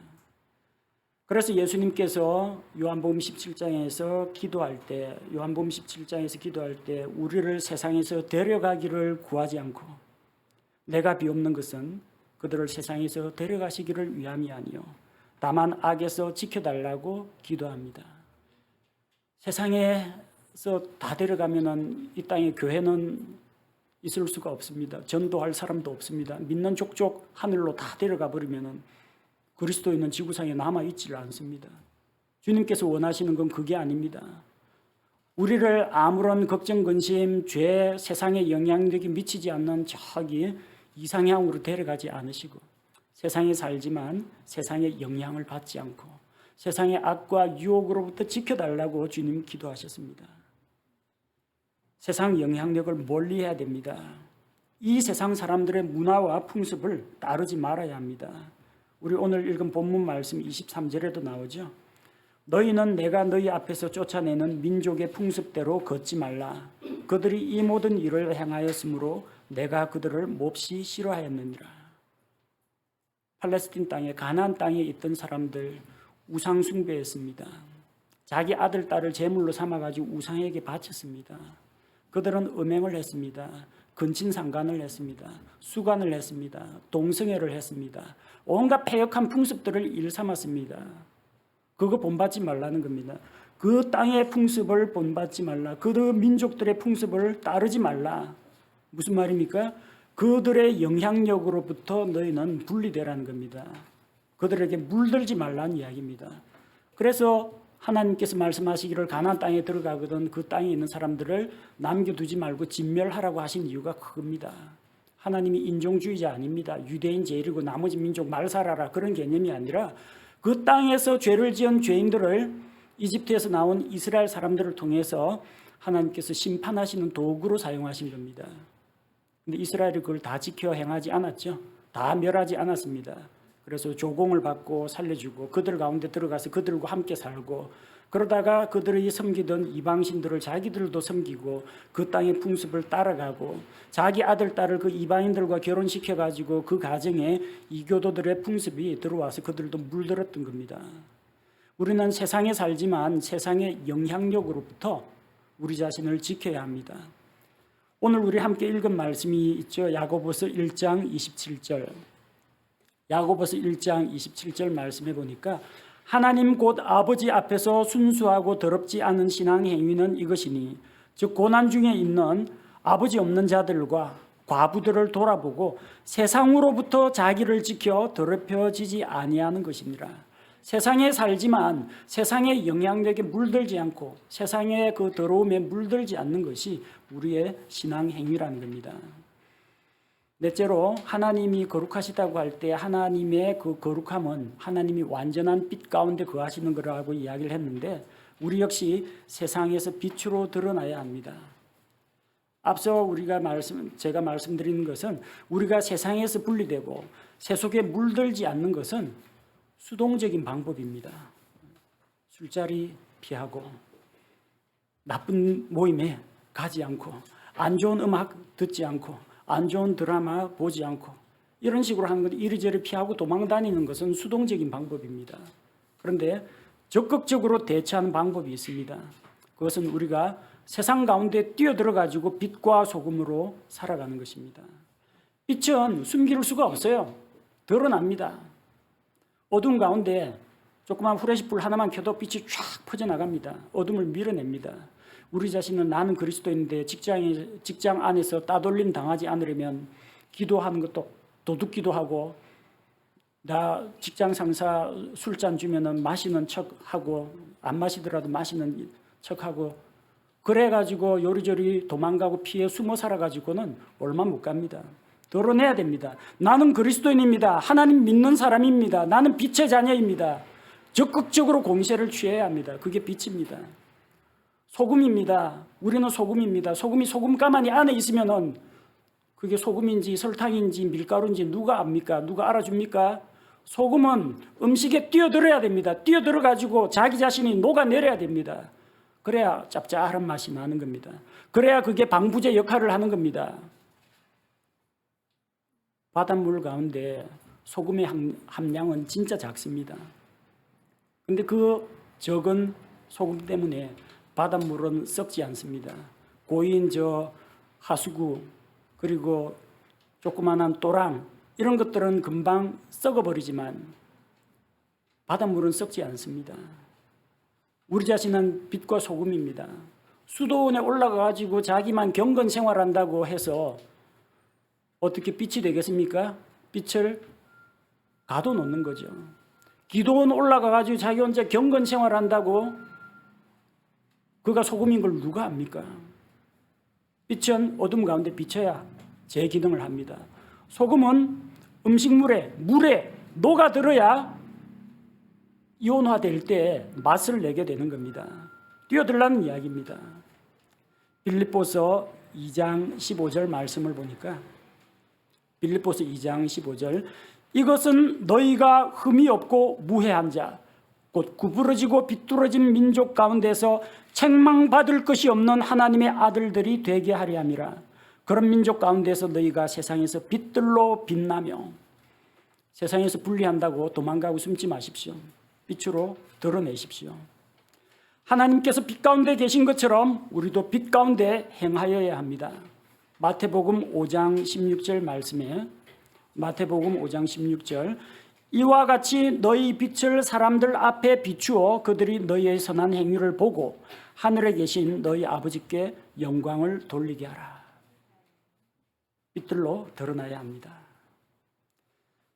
그래서 예수님께서 요한복음 17장에서 기도할 때 우리를 세상에서 데려가기를 구하지 않고 내가 비옵는 것은 그들을 세상에서 데려가시기를 위함이 아니요 다만 악에서 지켜달라고 기도합니다. 세상에서 다 데려가면은 이 땅에 교회는 있을 수가 없습니다. 전도할 사람도 없습니다. 믿는 족족 하늘로 다 데려가 버리면은 그리스도인은 지구상에 남아 있지를 않습니다. 주님께서 원하시는 건 그게 아닙니다. 우리를 아무런 걱정, 근심, 죄, 세상의 영향력이 미치지 않는 저기 이상향으로 데려가지 않으시고 세상에 살지만 세상의 영향을 받지 않고 세상의 악과 유혹으로부터 지켜달라고 주님 기도하셨습니다. 세상 영향력을 멀리해야 됩니다. 이 세상 사람들의 문화와 풍습을 따르지 말아야 합니다. 우리 오늘 읽은 본문 말씀 23절에도 나오죠. 너희는 내가 너희 앞에서 쫓아내는 민족의 풍습대로 걷지 말라. 그들이 이 모든 일을 행하였으므로 내가 그들을 몹시 싫어하였느니라. 팔레스틴 땅에 가나안 땅에 있던 사람들 우상 숭배했습니다. 자기 아들 딸을 제물로 삼아가지고 우상에게 바쳤습니다. 그들은 음행을 했습니다. 근친상간을 했습니다. 수간을 했습니다. 동성애를 했습니다. 온갖 패역한 풍습들을 일삼았습니다. 그거 본받지 말라는 겁니다. 그 땅의 풍습을 본받지 말라. 그 민족들의 풍습을 따르지 말라. 무슨 말입니까? 그들의 영향력으로부터 너희는 분리되라는 겁니다. 그들에게 물들지 말라는 이야기입니다. 그래서 하나님께서 말씀하시기를 가나안 땅에 들어가거든 그 땅에 있는 사람들을 남겨두지 말고 진멸하라고 하신 이유가 그겁니다. 하나님이 인종주의자 아닙니다. 유대인 제일이고 나머지 민족 말살하라 그런 개념이 아니라 그 땅에서 죄를 지은 죄인들을 이집트에서 나온 이스라엘 사람들을 통해서 하나님께서 심판하시는 도구로 사용하신 겁니다. 근데 이스라엘이 그걸 다 지켜 행하지 않았죠. 다 멸하지 않았습니다. 그래서 조공을 받고 살려주고 그들 가운데 들어가서 그들과 함께 살고 그러다가 그들이 섬기던 이방신들을 자기들도 섬기고 그 땅의 풍습을 따라가고 자기 아들, 딸을 그 이방인들과 결혼시켜가지고 그 가정에 이교도들의 풍습이 들어와서 그들도 물들었던 겁니다. 우리는 세상에 살지만 세상의 영향력으로부터 우리 자신을 지켜야 합니다. 오늘 우리 함께 읽은 말씀이 있죠. 야고보서 1장 27절. 야고보서 1장 27절 말씀해 보니까 하나님 곧 아버지 앞에서 순수하고 더럽지 않은 신앙 행위는 이것이니 즉 고난 중에 있는 아버지 없는 자들과 과부들을 돌아보고 세상으로부터 자기를 지켜 더럽혀지지 아니하는 것이니라. 세상에 살지만 세상의 영향력에 물들지 않고 세상의 그 더러움에 물들지 않는 것이 우리의 신앙 행위라는 겁니다. 넷째로 하나님이 거룩하시다고 할 때 하나님의 그 거룩함은 하나님이 완전한 빛 가운데 거하시는 거라고 이야기를 했는데 우리 역시 세상에서 빛으로 드러나야 합니다. 앞서 제가 말씀드리는 것은 우리가 세상에서 분리되고 세속에 물들지 않는 것은 수동적인 방법입니다. 술자리 피하고 나쁜 모임에 가지 않고 안 좋은 음악 듣지 않고 안 좋은 드라마 보지 않고 이런 식으로 하는 것 이리저리 피하고 도망다니는 것은 수동적인 방법입니다. 그런데 적극적으로 대처하는 방법이 있습니다. 그것은 우리가 세상 가운데 뛰어들어가지고 빛과 소금으로 살아가는 것입니다. 빛은 숨길 수가 없어요. 드러납니다. 어두운 가운데 조그만 후레쉬 불 하나만 켜도 빛이 쫙 퍼져나갑니다. 어둠을 밀어냅니다. 우리 자신은 나는 그리스도인데 직장 안에서 따돌림 당하지 않으려면 기도하는 것도 도둑기도 하고 나 직장 상사 술잔 주면은 마시는 척하고 안 마시더라도 마시는 척하고 그래가지고 요리조리 도망가고 피해 숨어 살아가지고는 얼마 못 갑니다. 드러내야 됩니다. 나는 그리스도인입니다. 하나님 믿는 사람입니다. 나는 빛의 자녀입니다. 적극적으로 공세를 취해야 합니다. 그게 빛입니다. 소금입니다. 우리는 소금입니다. 소금이 소금 가마니 안에 있으면은 그게 소금인지 설탕인지 밀가루인지 누가 압니까? 누가 알아줍니까? 소금은 음식에 뛰어들어야 됩니다. 뛰어들어 가지고 자기 자신이 녹아내려야 됩니다. 그래야 짭짤한 맛이 나는 겁니다. 그래야 그게 방부제 역할을 하는 겁니다. 바닷물 가운데 소금의 함량은 진짜 작습니다. 근데 그 적은 소금 때문에 바닷물은 썩지 않습니다. 고인 하수구 그리고 조그만한 또랑 이런 것들은 금방 썩어버리지만 바닷물은 썩지 않습니다. 우리 자신은 빛과 소금입니다. 수도원에 올라가가지고 자기만 경건 생활한다고 해서 어떻게 빛이 되겠습니까? 빛을 가둬놓는 거죠. 기도원 올라가가지고 자기 혼자 경건 생활한다고 그가 소금인 걸 누가 압니까? 빛은 어둠 가운데 비쳐야 제 기능을 합니다. 소금은 물에 녹아들어야 이온화될 때 맛을 내게 되는 겁니다. 뛰어들라는 이야기입니다. 빌립보서 2장 15절 말씀을 보니까 빌립보서 2장 15절 이것은 너희가 흠이 없고 무해한 자 곧 구부러지고 비뚤어진 민족 가운데서 책망받을 것이 없는 하나님의 아들들이 되게 하려 함이라. 그런 민족 가운데서 너희가 세상에서 빛들로 빛나며 세상에서 분리한다고 도망가고 숨지 마십시오. 빛으로 드러내십시오. 하나님께서 빛 가운데 계신 것처럼 우리도 빛 가운데 행하여야 합니다. 마태복음 5장 16절 말씀에 마태복음 5장 16절 이와 같이 너희 빛을 사람들 앞에 비추어 그들이 너희의 선한 행위를 보고 하늘에 계신 너희 아버지께 영광을 돌리게 하라. 빛들로 드러나야 합니다.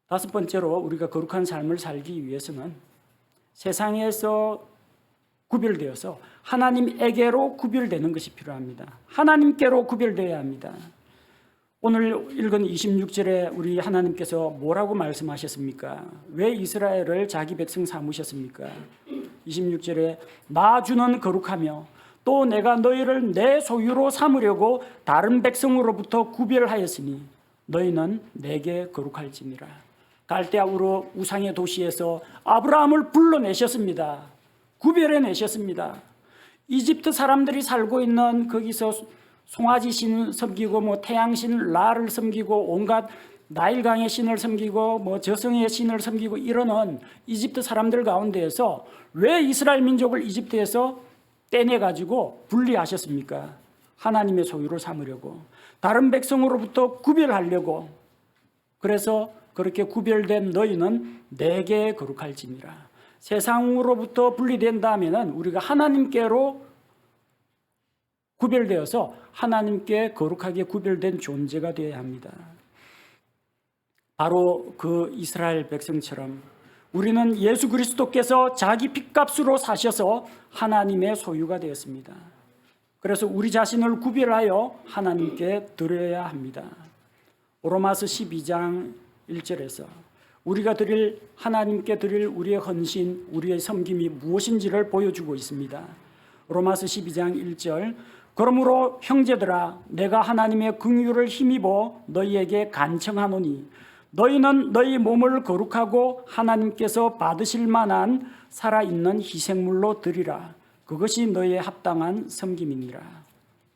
다섯 번째로 우리가 거룩한 삶을 살기 위해서는 세상에서 구별되어서 하나님에게로 구별되는 것이 필요합니다. 하나님께로 구별되어야 합니다. 오늘 읽은 26절에 우리 하나님께서 뭐라고 말씀하셨습니까? 왜 이스라엘을 자기 백성 삼으셨습니까? 26절에 나 주는 거룩하며 또 내가 너희를 내 소유로 삼으려고 다른 백성으로부터 구별하였으니 너희는 내게 거룩할지니라. 갈대아 우르 우상의 도시에서 아브라함을 불러내셨습니다. 구별해내셨습니다. 이집트 사람들이 살고 있는 거기서 송아지 신 섬기고 태양신 라를 섬기고 온갖 나일강의 신을 섬기고 저승의 신을 섬기고 이러는 이집트 사람들 가운데에서 왜 이스라엘 민족을 이집트에서 떼내가지고 분리하셨습니까? 하나님의 소유를 삼으려고 다른 백성으로부터 구별하려고. 그래서 그렇게 구별된 너희는 내게 거룩할지니라. 세상으로부터 분리된 다음에는 우리가 하나님께로 구별되어서 하나님께 거룩하게 구별된 존재가 되어야 합니다. 바로 그 이스라엘 백성처럼 우리는 예수 그리스도께서 자기 핏값으로 사셔서 하나님의 소유가 되었습니다. 그래서 우리 자신을 구별하여 하나님께 드려야 합니다. 로마서 12장 1절에서 우리가 하나님께 드릴 우리의 헌신, 우리의 섬김이 무엇인지를 보여주고 있습니다. 로마서 12장 1절 그러므로 형제들아 내가 하나님의 긍휼을 힘입어 너희에게 간청하노니 너희는 너희 몸을 거룩하고 하나님께서 받으실 만한 살아있는 희생물로 드리라. 그것이 너희의 합당한 섬김이니라.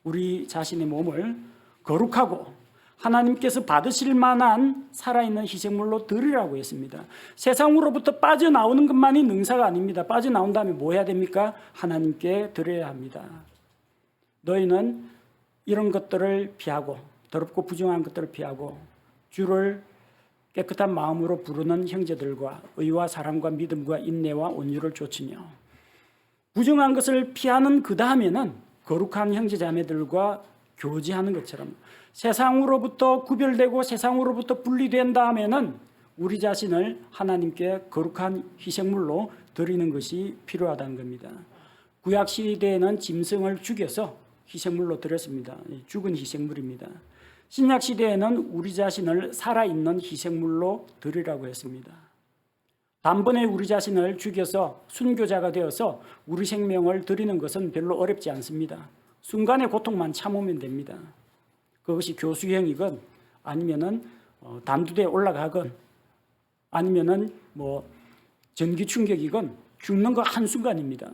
우리 자신의 몸을 거룩하고 하나님께서 받으실 만한 살아있는 희생물로 드리라고 했습니다. 세상으로부터 빠져나오는 것만이 능사가 아닙니다. 빠져나온 다음에 뭐 해야 됩니까? 하나님께 드려야 합니다. 너희는 이런 것들을 피하고 더럽고 부정한 것들을 피하고 주를 깨끗한 마음으로 부르는 형제들과 의와 사랑과 믿음과 인내와 온유를 좇으며 부정한 것을 피하는 그 다음에는 거룩한 형제자매들과 교제하는 것처럼 세상으로부터 구별되고 세상으로부터 분리된 다음에는 우리 자신을 하나님께 거룩한 희생물로 드리는 것이 필요하다는 겁니다. 구약 시대에는 짐승을 죽여서 희생물로 드렸습니다. 죽은 희생물입니다. 신약 시대에는 우리 자신을 살아있는 희생물로 드리라고 했습니다. 단번에 우리 자신을 죽여서 순교자가 되어서 우리 생명을 드리는 것은 별로 어렵지 않습니다. 순간의 고통만 참으면 됩니다. 그것이 교수형이건 아니면은 단두대에 올라가건 아니면은 전기 충격이건 죽는 거 한순간입니다.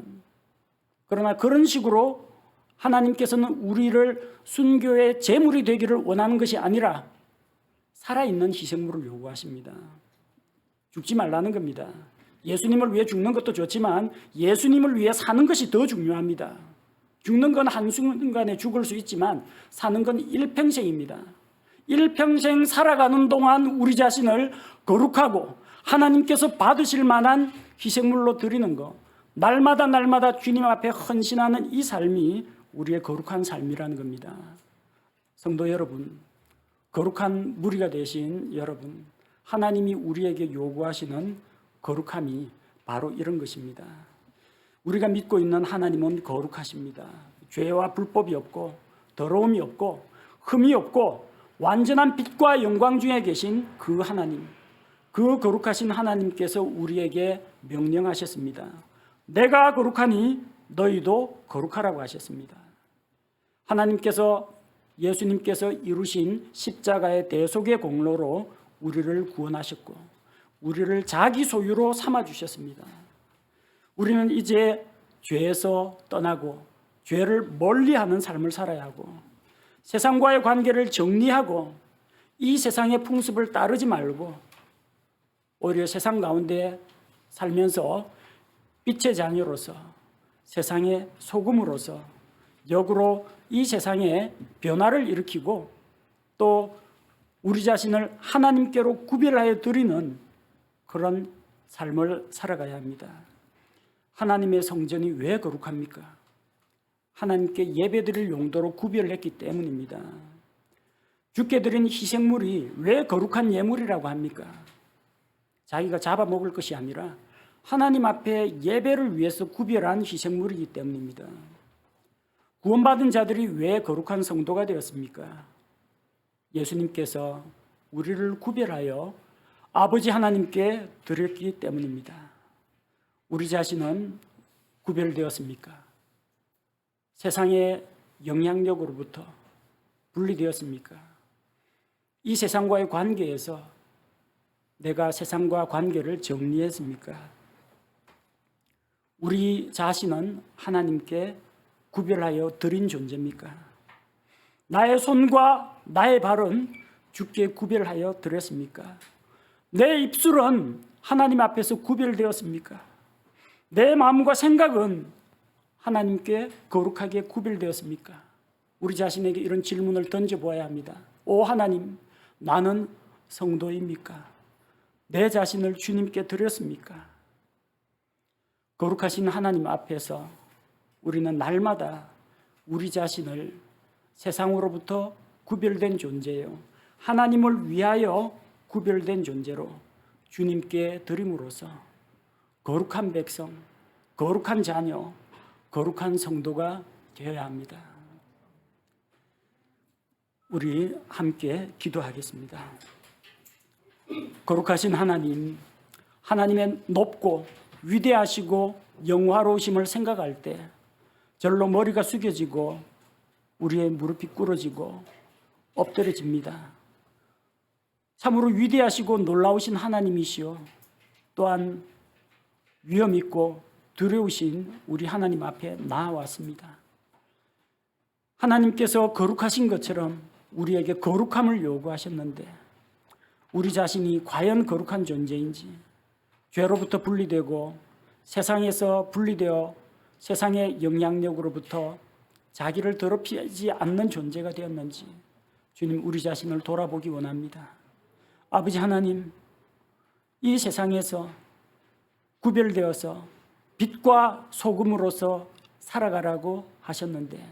그러나 그런 식으로 하나님께서는 우리를 순교의 제물이 되기를 원하는 것이 아니라 살아있는 희생물을 요구하십니다. 죽지 말라는 겁니다. 예수님을 위해 죽는 것도 좋지만 예수님을 위해 사는 것이 더 중요합니다. 죽는 건 한순간에 죽을 수 있지만 사는 건 일평생입니다. 일평생 살아가는 동안 우리 자신을 거룩하고 하나님께서 받으실 만한 희생물로 드리는 것, 날마다 주님 앞에 헌신하는 이 삶이 우리의 거룩한 삶이라는 겁니다. 성도 여러분, 거룩한 무리가 되신 여러분, 하나님이 우리에게 요구하시는 거룩함이 바로 이런 것입니다. 우리가 믿고 있는 하나님은 거룩하십니다. 죄와 불법이 없고 더러움이 없고 흠이 없고 완전한 빛과 영광 중에 계신 그 하나님, 그 거룩하신 하나님께서 우리에게 명령하셨습니다. 내가 거룩하니 너희도 거룩하라고 하셨습니다. 하나님께서 예수님께서 이루신 십자가의 대속의 공로로 우리를 구원하셨고 우리를 자기 소유로 삼아주셨습니다. 우리는 이제 죄에서 떠나고 죄를 멀리하는 삶을 살아야 하고 세상과의 관계를 정리하고 이 세상의 풍습을 따르지 말고 오히려 세상 가운데 살면서 빛의 자녀로서 세상의 소금으로서 역으로 이 세상에 변화를 일으키고 또 우리 자신을 하나님께로 구별하여 드리는 그런 삶을 살아가야 합니다. 하나님의 성전이 왜 거룩합니까? 하나님께 예배드릴 용도로 구별했기 때문입니다. 주께 드린 희생물이 왜 거룩한 예물이라고 합니까? 자기가 잡아먹을 것이 아니라 하나님 앞에 예배를 위해서 구별한 희생물이기 때문입니다. 구원받은 자들이 왜 거룩한 성도가 되었습니까? 예수님께서 우리를 구별하여 아버지 하나님께 드렸기 때문입니다. 우리 자신은 구별되었습니까? 세상의 영향력으로부터 분리되었습니까? 이 세상과의 관계에서 내가 세상과 관계를 정리했습니까? 우리 자신은 하나님께 구별하여 드린 존재입니까? 나의 손과 나의 발은 주께 구별하여 드렸습니까? 내 입술은 하나님 앞에서 구별되었습니까? 내 마음과 생각은 하나님께 거룩하게 구별되었습니까? 우리 자신에게 이런 질문을 던져보아야 합니다. 오 하나님, 나는 성도입니까? 내 자신을 주님께 드렸습니까? 거룩하신 하나님 앞에서 우리는 날마다 우리 자신을 세상으로부터 구별된 존재요, 하나님을 위하여 구별된 존재로 주님께 드림으로써 거룩한 백성, 거룩한 자녀, 거룩한 성도가 되어야 합니다. 우리 함께 기도하겠습니다. 거룩하신 하나님, 하나님의 높고 위대하시고 영화로우심을 생각할 때 절로 머리가 숙여지고 우리의 무릎이 꿇어지고 엎드려집니다. 참으로 위대하시고 놀라우신 하나님이시오, 또한 위엄 있고 두려우신 우리 하나님 앞에 나아왔습니다. 하나님께서 거룩하신 것처럼 우리에게 거룩함을 요구하셨는데 우리 자신이 과연 거룩한 존재인지, 죄로부터 분리되고 세상에서 분리되어 세상의 영향력으로부터 자기를 더럽히지 않는 존재가 되었는지 주님, 우리 자신을 돌아보기 원합니다. 아버지 하나님, 이 세상에서 구별되어서 빛과 소금으로서 살아가라고 하셨는데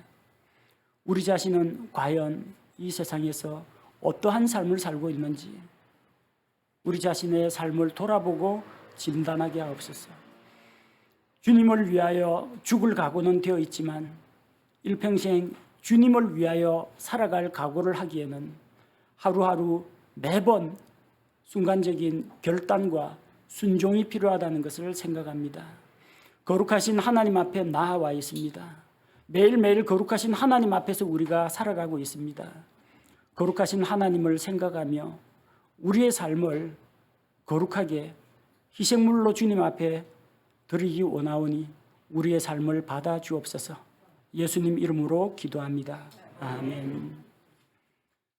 우리 자신은 과연 이 세상에서 어떠한 삶을 살고 있는지 우리 자신의 삶을 돌아보고 진단하게 하옵소서. 주님을 위하여 죽을 각오는 되어 있지만 일평생 주님을 위하여 살아갈 각오를 하기에는 하루하루 매번 순간적인 결단과 순종이 필요하다는 것을 생각합니다. 거룩하신 하나님 앞에 나아와 있습니다. 매일매일 거룩하신 하나님 앞에서 우리가 살아가고 있습니다. 거룩하신 하나님을 생각하며 우리의 삶을 거룩하게 희생물로 주님 앞에 드리기 원하오니 우리의 삶을 받아 주옵소서. 예수님 이름으로 기도합니다. 아멘.